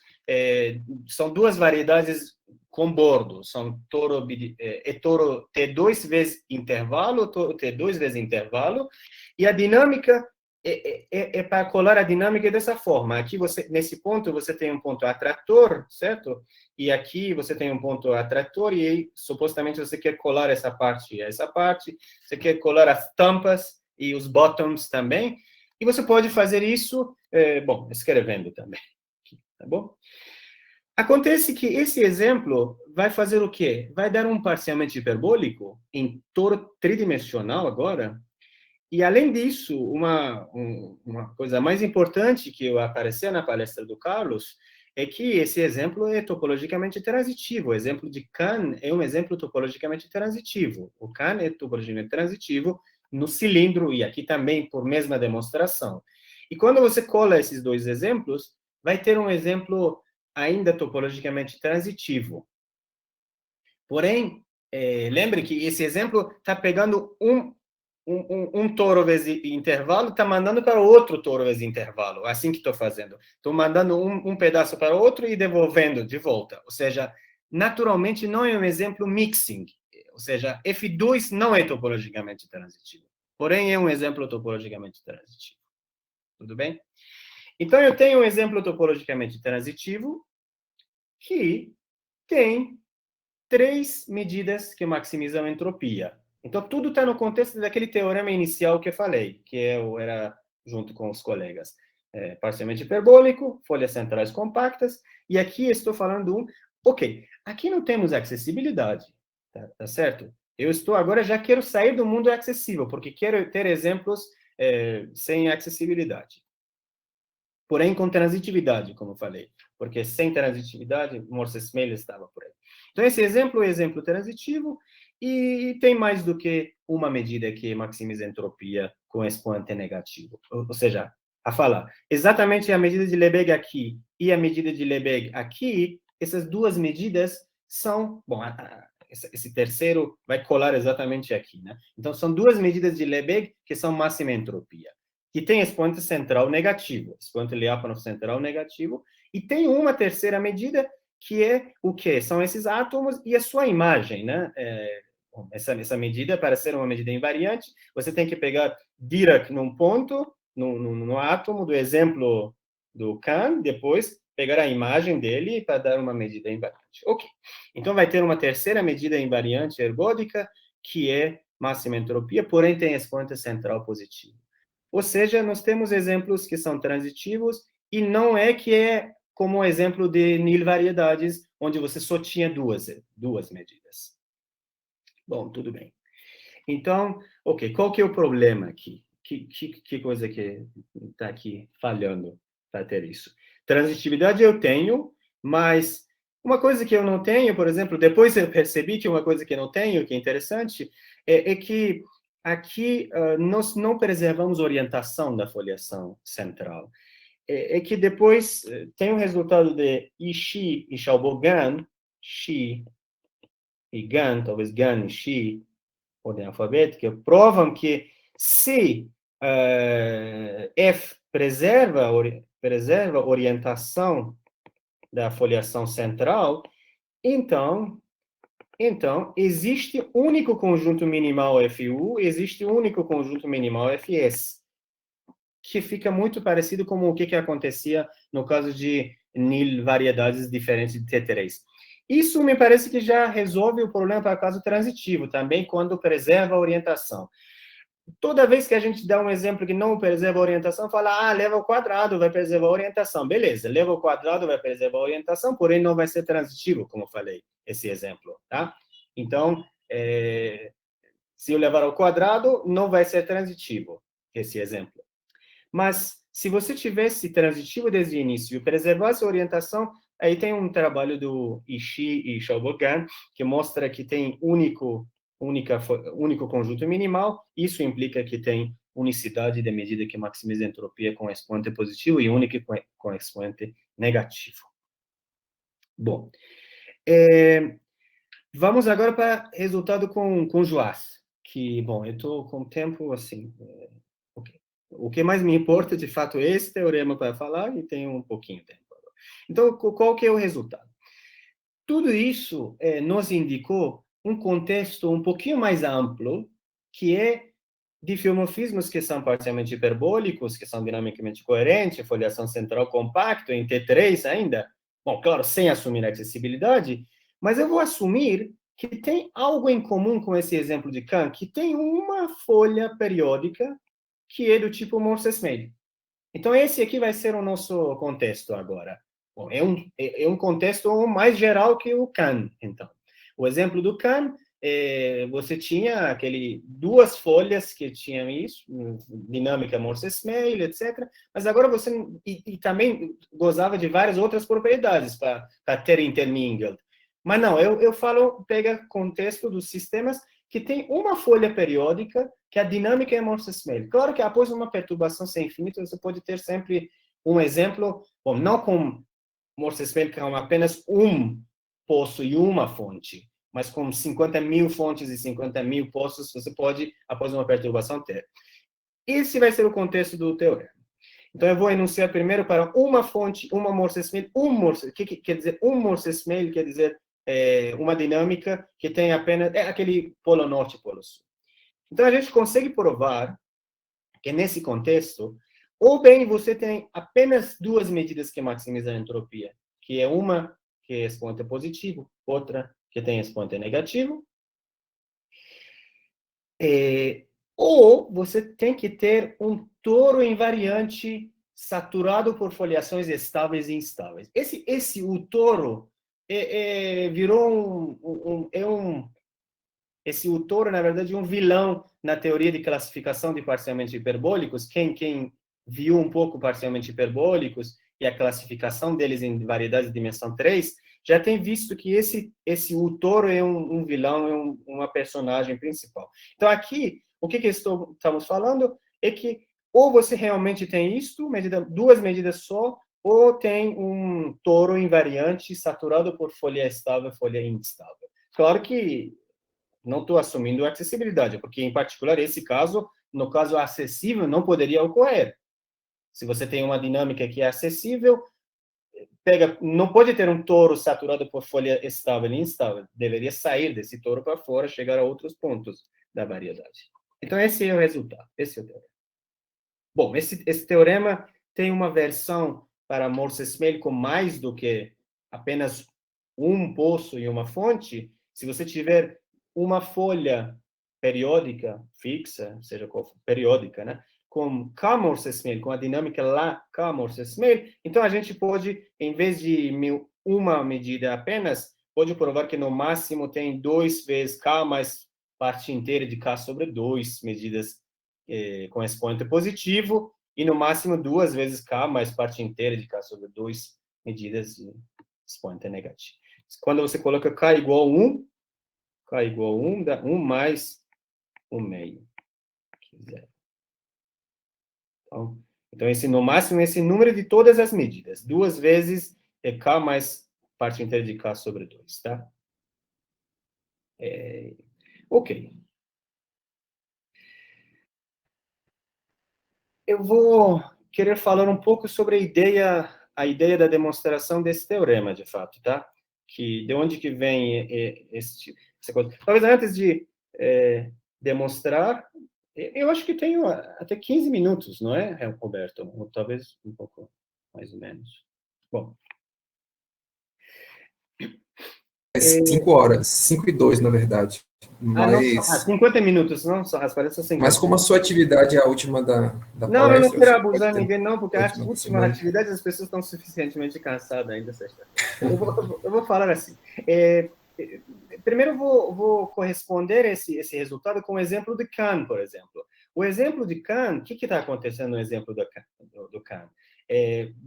são duas variedades com bordo, são toro T2 vezes intervalo, T2 vezes intervalo, e a dinâmica é para colar a dinâmica dessa forma. Aqui, nesse ponto, você tem um ponto atrator, certo? E aqui você tem um ponto atrator, e aí, supostamente, você quer colar essa parte e essa parte, você quer colar as tampas e os bottoms também, e você pode fazer isso, escrevendo também, tá bom? Acontece que esse exemplo vai fazer o quê? Vai dar um parcialmente hiperbólico em toro tridimensional agora. E, além disso, uma coisa mais importante que apareceu na palestra do Carlos é que esse exemplo é topologicamente transitivo. O exemplo de Kahn é um exemplo topologicamente transitivo. O Kahn é topologicamente transitivo no cilindro, e aqui também por mesma demonstração. E quando você cola esses dois exemplos, vai ter um exemplo ainda topologicamente transitivo. Porém, lembre que esse exemplo está pegando um um touro vezes intervalo está mandando para outro touro vezes intervalo. É assim que estou fazendo. Estou mandando um pedaço para outro e devolvendo de volta. Ou seja, naturalmente não é um exemplo mixing. Ou seja, F2 não é topologicamente transitivo. Porém, é um exemplo topologicamente transitivo. Tudo bem? Então, eu tenho um exemplo topologicamente transitivo que tem 3 medidas que maximizam a entropia. Então, tudo está no contexto daquele teorema inicial que eu falei, que eu era junto com os colegas. Parcialmente hiperbólico, folhas centrais compactas, e aqui estou falando ok, aqui não temos acessibilidade, tá certo? Eu estou agora, já quero sair do mundo acessível, porque quero ter exemplos sem acessibilidade. Porém, com transitividade, como falei, porque sem transitividade, Morse-Smale estava por aí. Então, esse exemplo é exemplo transitivo, e tem mais do que uma medida que maximiza a entropia com expoente negativo. Ou seja, a falar, exatamente a medida de Lebesgue aqui e a medida de Lebesgue aqui, essas duas medidas são... Bom, esse terceiro vai colar exatamente aqui, né? Então, são duas medidas de Lebesgue que são máxima entropia, que tem expoente central negativo, expoente Lyapunov central negativo, e tem uma terceira medida, que é o quê? São esses átomos e a sua imagem, né? Essa medida, para ser uma medida invariante, você tem que pegar Dirac num ponto, no átomo do exemplo do Kahn, depois pegar a imagem dele para dar uma medida invariante. Ok. Então, vai ter uma terceira medida invariante ergódica, que é máxima entropia, porém tem expoente central positivo. Ou seja, nós temos exemplos que são transitivos, e não é que é como o exemplo de nilvariedades, onde você só tinha duas medidas. Bom, tudo bem. Então, ok, qual que é o problema aqui? Que coisa que está aqui falhando para ter isso? Transitividade eu tenho, mas uma coisa que eu não tenho, por exemplo, depois eu percebi que uma coisa que eu não tenho, que é interessante, é que aqui nós não preservamos orientação da foliação central. É que depois tem o resultado de Ishii e Xiaobo-Gan, Xi e Gan, talvez Gan e Xi, ordem alfabética, provam que se F preserva a orientação da foliação central, então existe único conjunto minimal FU, existe único conjunto minimal FS, que fica muito parecido com o que acontecia no caso de nilvariedades diferentes de T3. Isso me parece que já resolve o problema para caso transitivo, também quando preserva a orientação. Toda vez que a gente dá um exemplo que não preserva a orientação, fala, leva ao quadrado, vai preservar a orientação. Beleza, leva ao quadrado, vai preservar a orientação, porém não vai ser transitivo, como eu falei, esse exemplo, tá? Então, se eu levar ao quadrado, não vai ser transitivo, esse exemplo. Mas, se você tivesse transitivo desde o início e preservasse a orientação, aí tem um trabalho do Ishii e Xiaobo-Gan, que mostra que tem único conjunto minimal. Isso implica que tem unicidade de medida que maximiza a entropia com expoente positivo e única com expoente negativo. Bom, vamos agora para resultado com Juaz, que, bom, eu estou com tempo assim... ok. O que mais me importa, de fato, é esse teorema para falar, e tenho um pouquinho de tempo agora. Então, qual que é o resultado? Tudo isso nos indicou um contexto um pouquinho mais amplo, que é de filomorfismos que são parcialmente hiperbólicos, que são dinamicamente coerentes, foliação central compacta, em T3 ainda. Bom, claro, sem assumir a acessibilidade, mas eu vou assumir que tem algo em comum com esse exemplo de Kahn, que tem uma folha periódica que é do tipo Morse-Smale. Então, esse aqui vai ser o nosso contexto agora. Bom, é um contexto mais geral que o Kahn, então. O exemplo do Kahn, você tinha duas folhas que tinham isso, dinâmica Morse-Smale, etc. Mas agora você... E também gozava de várias outras propriedades para ter intermingled. Mas não, eu falo, pega contexto dos sistemas que tem uma folha periódica, que a dinâmica é Morse-Smale. Claro que após uma perturbação sem infinito, você pode ter sempre um exemplo, bom, não com Morse-Smale, que é apenas um poço e uma fonte, mas com 50.000 fontes e 50.000 poços, você pode, após uma perturbação, ter. Esse vai ser o contexto do teorema. Então, eu vou enunciar primeiro para uma fonte, uma Morse-Smith, o que quer dizer um Morse-Smith? Quer dizer uma dinâmica que tem apenas aquele polo norte e polo sul. Então, a gente consegue provar que nesse contexto, ou bem você tem apenas duas medidas que maximizam a entropia, que é uma que é expoente positivo, outra que tem expoente negativo, ou você tem que ter um toro invariante saturado por foliações estáveis e instáveis. O toro virou o toro, na verdade, é um vilão na teoria de classificação de parcialmente hiperbólicos. Quem viu um pouco parcialmente hiperbólicos e a classificação deles em variedades de dimensão 3, já tem visto que o toro é um vilão, é uma personagem principal. Então, aqui, o que estamos falando é que ou você realmente tem isto, duas medidas só, ou tem um toro invariante saturado por folha estável e folha instável. Claro que não estou assumindo acessibilidade, porque, em particular, esse caso, no caso acessível, não poderia ocorrer. Se você tem uma dinâmica que é acessível, não pode ter um toro saturado por folha estável e instável. Deveria sair desse toro para fora, chegar a outros pontos da variedade. Então, esse é o resultado. Esse é o teorema. Bom, esse teorema tem uma versão para Morse-Smith com mais do que apenas um poço e uma fonte. Se você tiver uma folha periódica, fixa, seja qual for, periódica, né? Com K Morse-Smith, com a dinâmica lá K Morse-Smith, então a gente pode, em vez de uma medida apenas, pode provar que no máximo tem 2 vezes K mais parte inteira de K sobre 2 medidas com expoente positivo, e no máximo 2 vezes K mais parte inteira de K sobre 2 medidas de expoente negativo. Quando você coloca K igual a 1, K igual a 1, dá 1 mais 1 meio, que é 0. Então, no máximo, esse número de todas as medidas. 2 vezes K mais parte inteira de K sobre 2, tá? Ok. Eu vou querer falar um pouco sobre a ideia da demonstração desse teorema, de fato, tá? De onde que vem essa coisa. Talvez antes de demonstrar, eu acho que tenho até 15 minutos, não é, Roberto? Ou talvez um pouco mais ou menos. Bom. 5 horas, 5 e 2, na verdade. Mas... 50 minutos, não? As palestras 50. Mas como a sua atividade é a última da palestra... Não, eu não quero abusar de ninguém, não, porque as últimas atividades as pessoas estão suficientemente cansadas ainda. Eu vou falar assim. Primeiro, eu vou corresponder esse resultado com o exemplo de Kahn, por exemplo. O exemplo de Kahn, o que está acontecendo no exemplo do Kahn?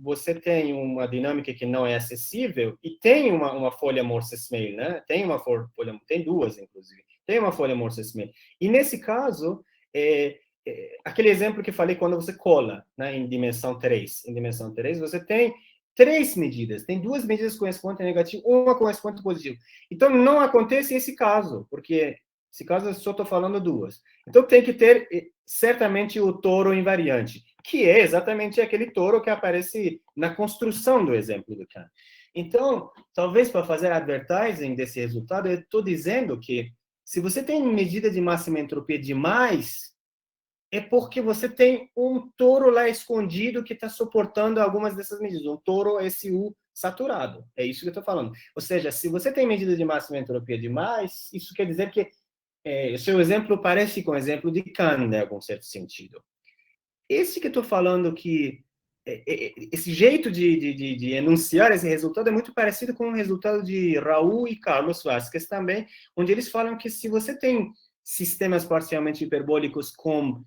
Você tem uma dinâmica que não é acessível e tem uma folha Morse-Smith, né? Tem duas, inclusive. Tem uma folha Morse-Smith. E, nesse caso, aquele exemplo que falei quando você cola, né, em dimensão 3. Em dimensão 3, você tem 3 medidas. Tem 2 medidas com expoente negativo, uma com expoente positivo. Então, não acontece esse caso, porque esse caso eu só estou falando 2. Então, tem que ter, certamente, o toro invariante, que é exatamente aquele toro que aparece na construção do exemplo do Kahn. Então, talvez para fazer advertising desse resultado, eu estou dizendo que se você tem medida de máxima entropia demais, é porque você tem um toro lá escondido que está suportando algumas dessas medidas. Um toro SU saturado. É isso que eu estou falando. Ou seja, se você tem medida de máxima entropia demais, isso quer dizer que o seu exemplo parece com o exemplo de Kahn, né, com certo sentido. Esse que eu estou falando que esse jeito de enunciar esse resultado é muito parecido com o resultado de Raul e Carlos Vasquez também, onde eles falam que se você tem sistemas parcialmente hiperbólicos com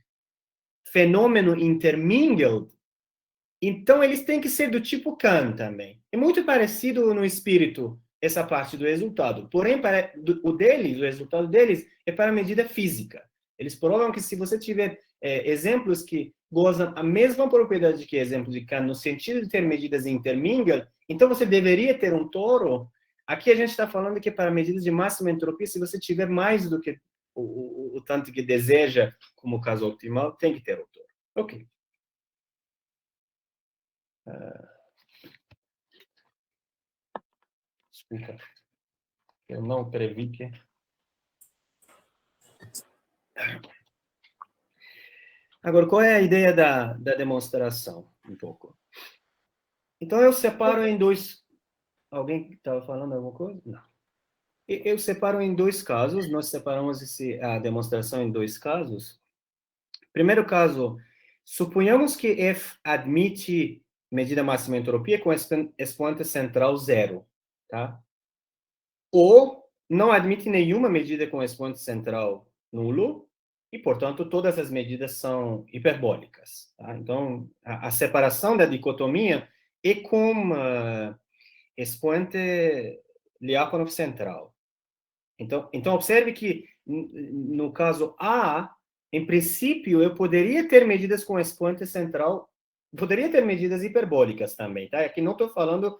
fenômeno intermingled, então eles têm que ser do tipo Kahn também. É muito parecido no espírito essa parte do resultado. Porém, o resultado deles é para a medida física. Eles provam que se você tiver exemplos que gozam a mesma propriedade que exemplo de Kahn, no sentido de ter medidas intermingled, então você deveria ter um toro Aqui a gente está falando que para medidas de máxima entropia, se você tiver mais do que o tanto que deseja, como o caso optimal, tem que ter o toro. Ok. Desculpa. Eu não previ que... Agora, qual é a ideia da demonstração? Um pouco. Então, eu separo em dois... Alguém estava falando alguma coisa? Não. Eu separo em dois casos. Nós separamos a demonstração em dois casos. Primeiro caso, suponhamos que F admite medida máxima entropia com expoente central zero, tá? Ou não admite nenhuma medida com expoente central nulo, e, portanto, todas as medidas são hiperbólicas. Tá? Então, a separação da dicotomia é com expoente Lyapunov central. Então, observe que, no caso A, em princípio, eu poderia ter medidas com expoente central, poderia ter medidas hiperbólicas também, tá? Aqui não estou falando...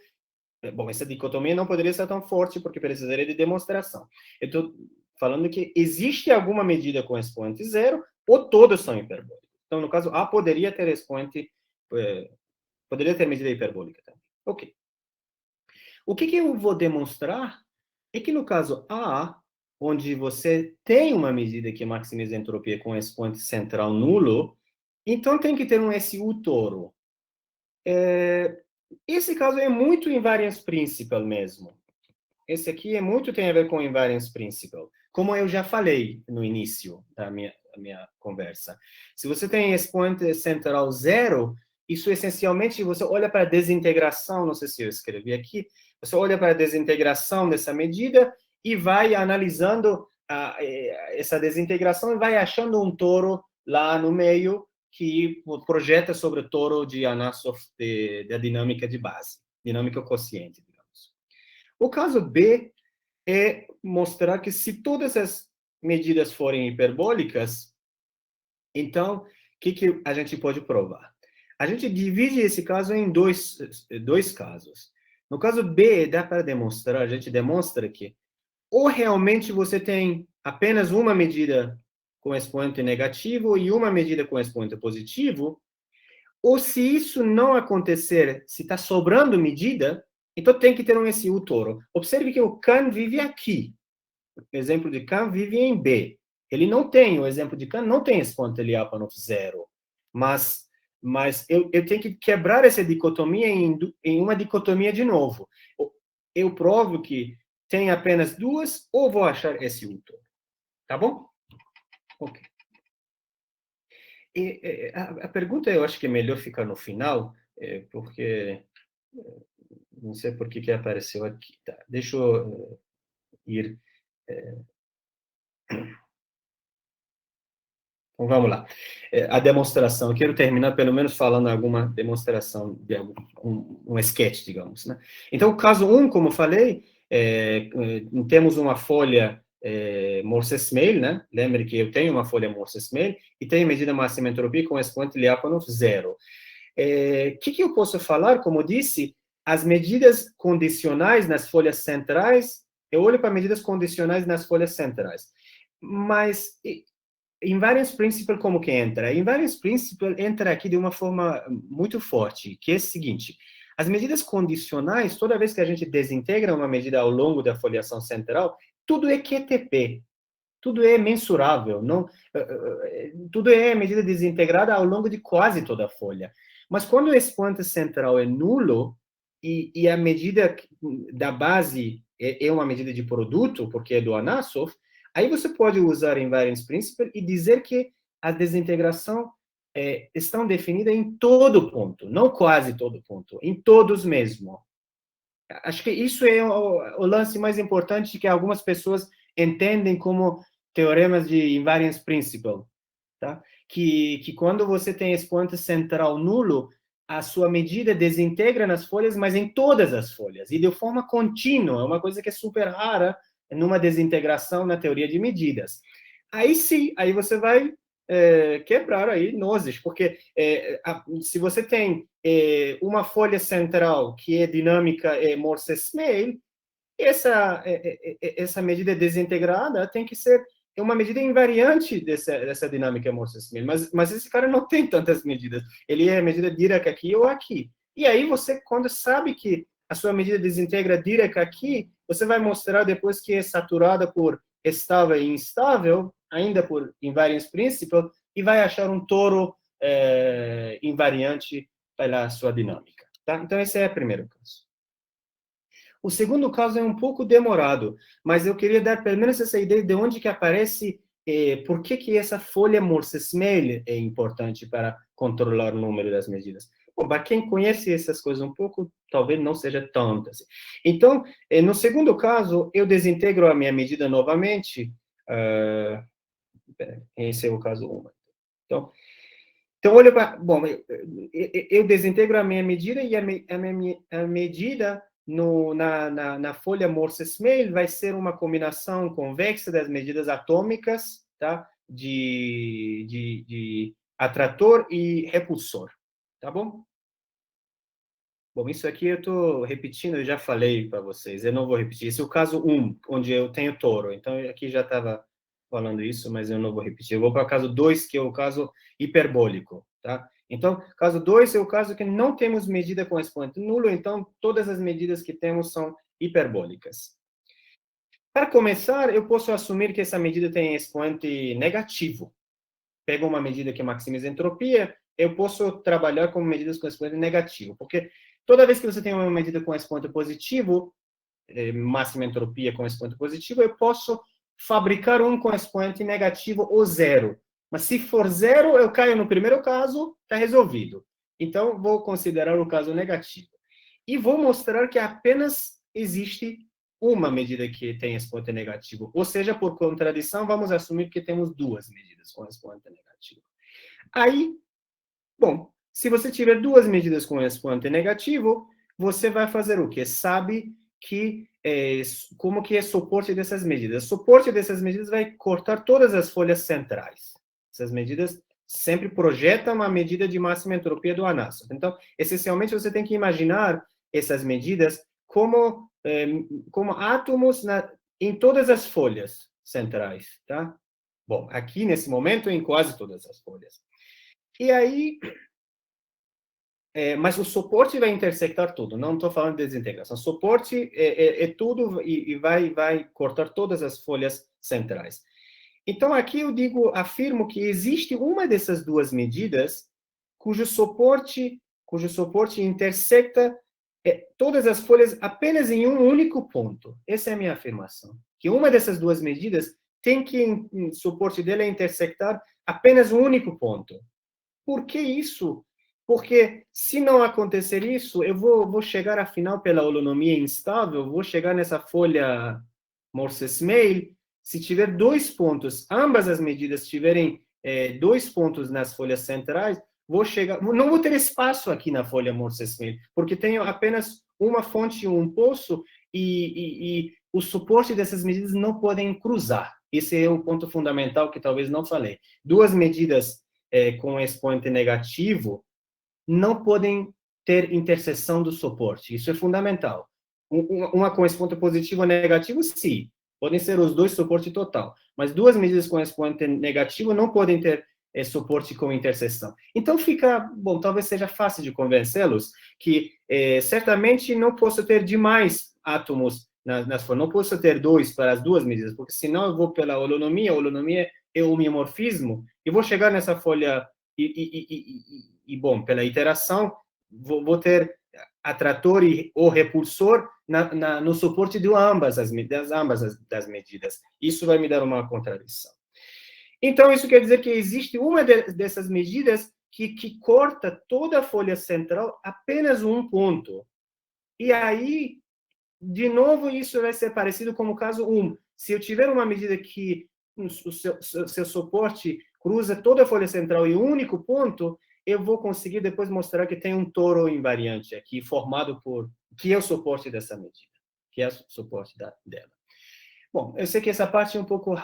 Bom, essa dicotomia não poderia ser tão forte, porque precisaria de demonstração. Eu estou falando que existe alguma medida com expoente zero, ou todas são hiperbólicas. Então, no caso A, poderia ter expoente... poderia ter medida hiperbólica também. Ok. O que eu vou demonstrar é que no caso A, onde você tem uma medida que maximiza a entropia com expoente central nulo, então tem que ter um SU toro. Esse caso é muito invariance principal mesmo. Esse aqui tem a ver com invariance principal. Como eu já falei no início da minha conversa. Se você tem expoente central zero, isso essencialmente, você olha para a desintegração, não sei se eu escrevi aqui, você olha para a desintegração dessa medida e vai analisando essa desintegração e vai achando um toro lá no meio que projeta sobre o toro de Anosov da dinâmica de base, dinâmica quociente, digamos. O caso B é mostrar que se todas as medidas forem hiperbólicas, então, o que a gente pode provar? A gente divide esse caso em dois casos. No caso B, dá para demonstrar, a gente demonstra que ou realmente você tem apenas uma medida com expoente negativo e uma medida com expoente positivo, ou se isso não acontecer, se está sobrando medida, então tem que ter um SU toro. Observe que o Kahn vive aqui. O exemplo de Kahn vive em B. Ele não tem, o exemplo de Kahn não tem expoente Lyapunov zero. Mas eu tenho que quebrar essa dicotomia em uma dicotomia de novo. Eu provo que tem apenas duas, ou vou achar SU toro. Tá bom? Ok. A pergunta eu acho que é melhor ficar no final, porque não sei por que apareceu aqui. Tá, deixa eu ir... Então, vamos lá. A demonstração. Eu quero terminar, pelo menos, falando alguma demonstração, de um sketch, digamos. Né? Então, o caso 1, como eu falei, temos uma folha Morse-Smale, né? Lembre que eu tenho uma folha Morse-Smale e tenho medida máxima entropia com expoente Lyapunov zero. Que eu posso falar? Como eu disse, as medidas condicionais nas folhas centrais, eu olho para medidas condicionais nas folhas centrais. Mas... Invariance Principle como que entra? Invariance Principle entra aqui de uma forma muito forte, que é o seguinte: as medidas condicionais, toda vez que a gente desintegra uma medida ao longo da foliação central, tudo é QTP, tudo é mensurável, não, tudo é medida desintegrada ao longo de quase toda a folha. Mas quando o expoente central é nulo, e a medida da base é uma medida de produto, porque é do Anosov, aí você pode usar invariance principle e dizer que a desintegração estão definida em todo ponto, não quase todo ponto, em todos mesmo. Acho que isso é o lance mais importante que algumas pessoas entendem como teoremas de invariance principle, tá? Que quando você tem expoente central nulo, a sua medida desintegra nas folhas, mas em todas as folhas, e de forma contínua, é uma coisa que é super rara numa desintegração na teoria de medidas. Aí sim, aí você vai quebrar aí nozes, porque se você tem uma folha central que é dinâmica Morse-Smale, Essa medida desintegrada tem que ser uma medida invariante dessa dinâmica Morse-Smith, mas esse cara não tem tantas medidas. Ele é medida Dirac aqui ou aqui. E aí você, quando sabe que a sua medida desintegra Dirac aqui, você vai mostrar depois que é saturada por estável e instável, ainda por invariance principle, e vai achar um toro invariante pela sua dinâmica. Tá? Então, esse é o primeiro caso. O segundo caso é um pouco demorado, mas eu queria dar pelo menos essa ideia de onde que aparece, por que essa folha Morse-Smith é importante para controlar o número das medidas. Bom, para quem conhece essas coisas um pouco, talvez não seja tanto assim. Então, no segundo caso, eu desintegro a minha medida novamente. Esse é o caso 1. Então olha para... Bom, eu desintegro a minha medida e a medida na folha Morse-Smith vai ser uma combinação convexa das medidas atômicas, tá? de atrator e repulsor. Tá bom? Bom, isso aqui eu estou repetindo, eu já falei para vocês, eu não vou repetir. Esse é o caso 1, onde eu tenho toro. Então, aqui já estava falando isso, mas eu não vou repetir. Eu vou para o caso 2, que é o caso hiperbólico. Tá? Então, caso 2 é o caso que não temos medida com expoente nulo, então todas as medidas que temos são hiperbólicas. Para começar, eu posso assumir que essa medida tem expoente negativo. Pego uma medida que maximiza a entropia, eu posso trabalhar com medidas com expoente negativo, porque toda vez que você tem uma medida com expoente positivo, máxima entropia com expoente positivo, eu posso fabricar um com expoente negativo ou zero. Mas se for zero, eu caio no primeiro caso, está resolvido. Então, vou considerar o caso negativo. E vou mostrar que apenas existe uma medida que tem expoente negativo. Ou seja, por contradição, vamos assumir que temos duas medidas com expoente negativo. Aí, bom, se você tiver duas medidas com expoente negativo, você vai fazer o quê? Sabe que como que é suporte dessas medidas. O suporte dessas medidas vai cortar todas as folhas centrais. Essas medidas sempre projetam uma medida de máxima entropia do anástomo. Então, essencialmente, você tem que imaginar essas medidas como átomos em todas as folhas centrais, tá? Bom, aqui, nesse momento, em quase todas as folhas. E aí... mas o suporte vai intersectar tudo, não estou falando de desintegração. O suporte é tudo e vai cortar todas as folhas centrais. Então, aqui eu afirmo que existe uma dessas duas medidas cujo suporte intersecta todas as folhas apenas em um único ponto. Essa é a minha afirmação. Que uma dessas duas medidas tem que, o suporte dela, intersectar apenas um único ponto. Por que isso? Porque, se não acontecer isso, eu vou chegar, afinal, pela holonomia instável, vou chegar nessa folha Morse-Smith, se tiver dois pontos, ambas as medidas tiverem 2 pontos nas folhas centrais, não vou ter espaço aqui na folha Morse-Smith, porque tenho apenas uma fonte e um poço, e o suporte dessas medidas não podem cruzar. Esse é o ponto fundamental que talvez não falei. Duas medidas com expoente negativo não podem ter interseção do suporte. Isso é fundamental. Uma com expoente positivo ou negativo, sim. Podem ser os dois suporte total. Mas duas medidas com expoente negativo não podem ter suporte com interseção. Então fica, bom, talvez seja fácil de convencê-los que certamente não posso ter demais átomos nas folhas. Não posso ter 2 para as duas medidas, porque senão eu vou pela holonomia. A holonomia é o homeomorfismo, e vou chegar nessa folha bom, pela iteração, vou ter atrator ou repulsor no suporte de ambas das medidas. Isso vai me dar uma contradição. Então, isso quer dizer que existe uma dessas medidas que corta toda a folha central apenas um ponto. E aí, de novo, isso vai ser parecido como o caso 1. Se eu tiver uma medida que o seu suporte cruza toda a folha central em um único ponto, eu vou conseguir depois mostrar que tem um toro invariante aqui, formado por... que é o suporte dessa medida, que é o suporte dela. Bom, eu sei que essa parte é um pouco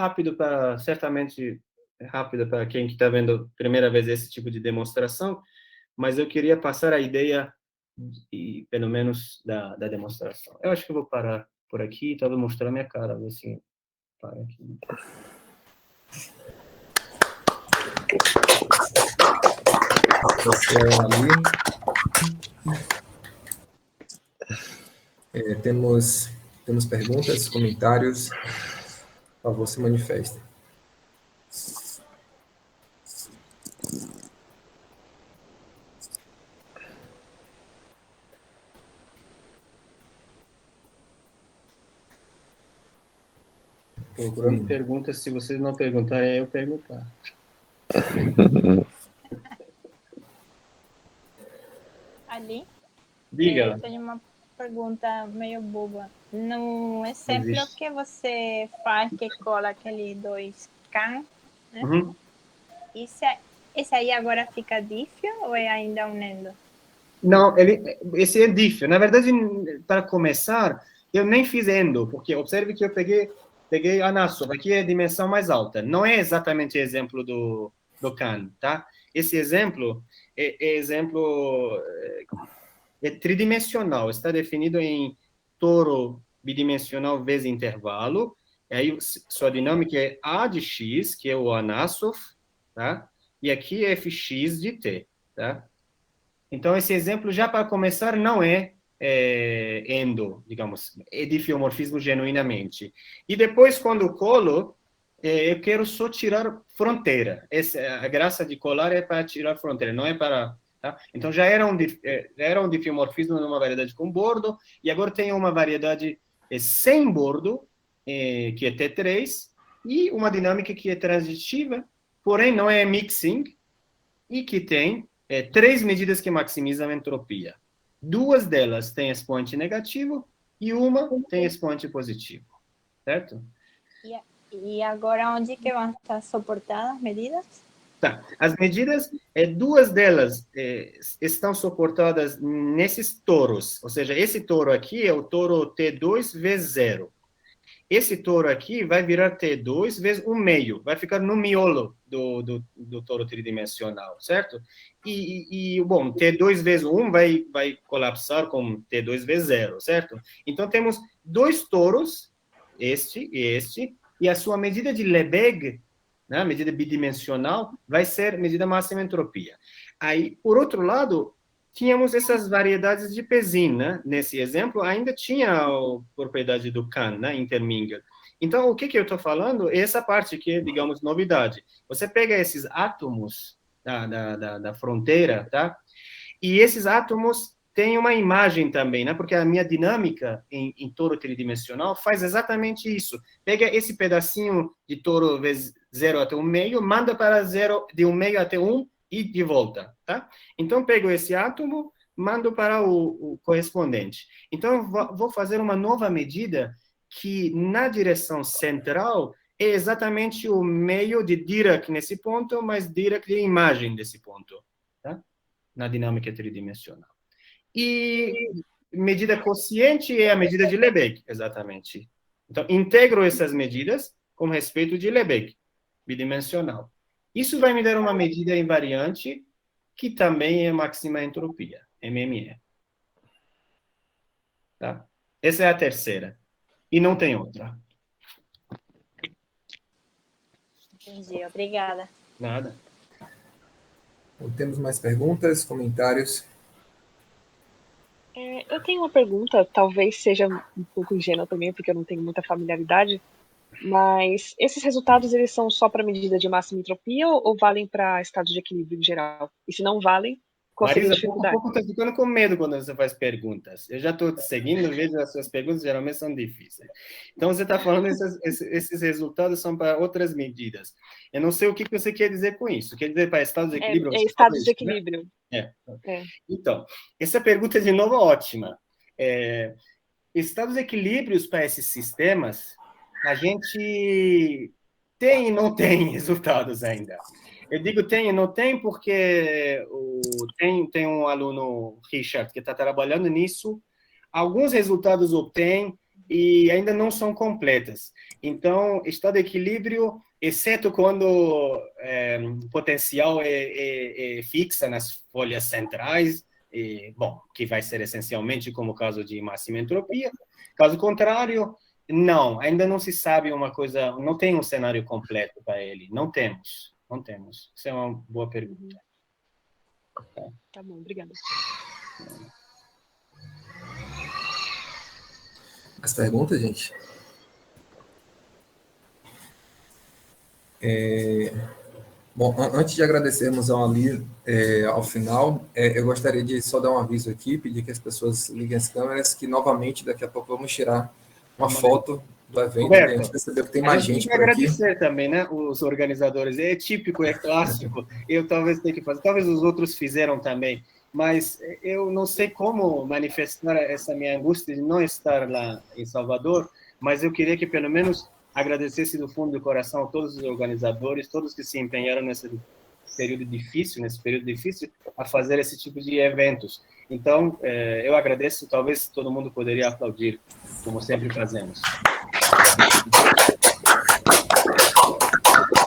certamente rápida para quem está vendo a primeira vez esse tipo de demonstração, mas eu queria passar a ideia, pelo menos, da demonstração. Eu acho que eu vou parar por aqui, estava mostrando a minha cara, assim, para aqui. Você ali. Temos perguntas, comentários. Por favor, se manifestem. Pergunta, se vocês não perguntarem, é eu perguntar. Ali, Diga. eu tenho uma pergunta meio boba. No exemplo que você faz, que cola aquele 2K, né? Uhum. Esse aí agora fica diff ou é ainda um endo? Não, esse é diff. Na verdade, para começar, eu nem fiz endo, porque observe que eu peguei a Nassov, aqui é a dimensão mais alta. Não é exatamente exemplo do Kahn, tá? Esse exemplo é tridimensional, está definido em toro bidimensional vezes intervalo, e aí sua dinâmica é A de x, que é o Anassov, tá? E aqui é fx de t, tá? Então, esse exemplo, já para começar, não é endo, digamos, é diffeomorfismo genuinamente. E depois, quando colo, eu quero só tirar fronteira. A graça de colar é para tirar fronteira, não é para... Tá? Então, já era um diffeomorfismo numa variedade com bordo, e agora tem uma variedade sem bordo, que é T3, e uma dinâmica que é transitiva, porém não é mixing, e que tem 3 medidas que maximizam a entropia. 2 delas têm expoente negativo e uma tem expoente positivo, certo? E agora onde que vão estar suportadas as medidas? Tá. As medidas, 2 delas estão suportadas nesses toros, ou seja, esse toro aqui é o toro T2 vezes 0. Esse toro aqui vai virar T2 vezes 1/2, vai ficar no miolo do toro tridimensional, certo? Bom, T2 vezes 1 vai colapsar com T2 vezes 0, certo? Então, temos 2 toros, este e este, e a sua medida de Lebesgue, né, a medida bidimensional, vai ser medida máxima entropia. Aí, por outro lado, tínhamos essas variedades de Pesin, né? Nesse exemplo, ainda tinha a propriedade do Kahn, né? Intermingle. Então, o que eu estou falando é essa parte que é, digamos, novidade. Você pega esses átomos da fronteira, tá? E esses átomos têm uma imagem também, né? Porque a minha dinâmica em toro tridimensional faz exatamente isso. Pega esse pedacinho de toro vezes 0 até 1/2, manda para 0, de 1/2 até 1, e de volta, tá? Então, pego esse átomo, mando para o correspondente. Então, vou fazer uma nova medida que, na direção central, é exatamente o meio de Dirac nesse ponto, mas Dirac de imagem desse ponto, tá? Na dinâmica tridimensional. E medida quociente é a medida de Lebesgue, exatamente. Então, integro essas medidas com respeito de Lebesgue, bidimensional. Isso vai me dar uma medida invariante que também é máxima entropia, MME. Tá? Essa é a terceira. E não tem outra. Entendi, obrigada. Nada. Temos mais perguntas, comentários? Eu tenho uma pergunta, talvez seja um pouco ingênua também, porque eu não tenho muita familiaridade, mas esses resultados, eles são só para medida de máxima entropia ou valem para estados de equilíbrio em geral? E se não valem, qual seria a dificuldade? Pouco está ficando com medo quando você faz perguntas. Eu já estou te seguindo, vejo as suas perguntas, geralmente são difíceis. Então, você está falando esses resultados são para outras medidas. Eu não sei o que você quer dizer com isso. Quer dizer para estados de equilíbrio? Estados de equilíbrio. Né? Então, essa pergunta, de novo, ótima. Estados de equilíbrios para esses sistemas, a gente tem e não tem resultados ainda. Eu digo tem e não tem porque tem um aluno, Richard, que está trabalhando nisso. Alguns resultados obtém e ainda não são completas. Então, estado de equilíbrio, exceto quando o potencial é fixa nas folhas centrais, bom, que vai ser essencialmente como o caso de máxima entropia. Caso contrário, não, ainda não se sabe uma coisa, não tem um cenário completo para ele, não temos. Isso é uma boa pergunta. Tá bom, obrigada. Mais perguntas, gente? Bom, antes de agradecermos ao Ali ao final, eu gostaria de só dar um aviso aqui, pedir que as pessoas liguem as câmeras, que novamente daqui a pouco vamos tirar uma foto do evento. Roberto, a gente percebeu que tem mais gente por aqui. Agradecer também, né, os organizadores. É típico, é clássico. Eu talvez tenha que fazer, talvez os outros fizeram também, mas eu não sei como manifestar essa minha angústia de não estar lá em Salvador, mas eu queria que pelo menos agradecesse do fundo do coração a todos os organizadores, todos que se empenharam nesse período difícil, a fazer esse tipo de eventos. Então, eu agradeço, talvez todo mundo poderia aplaudir, como sempre fazemos.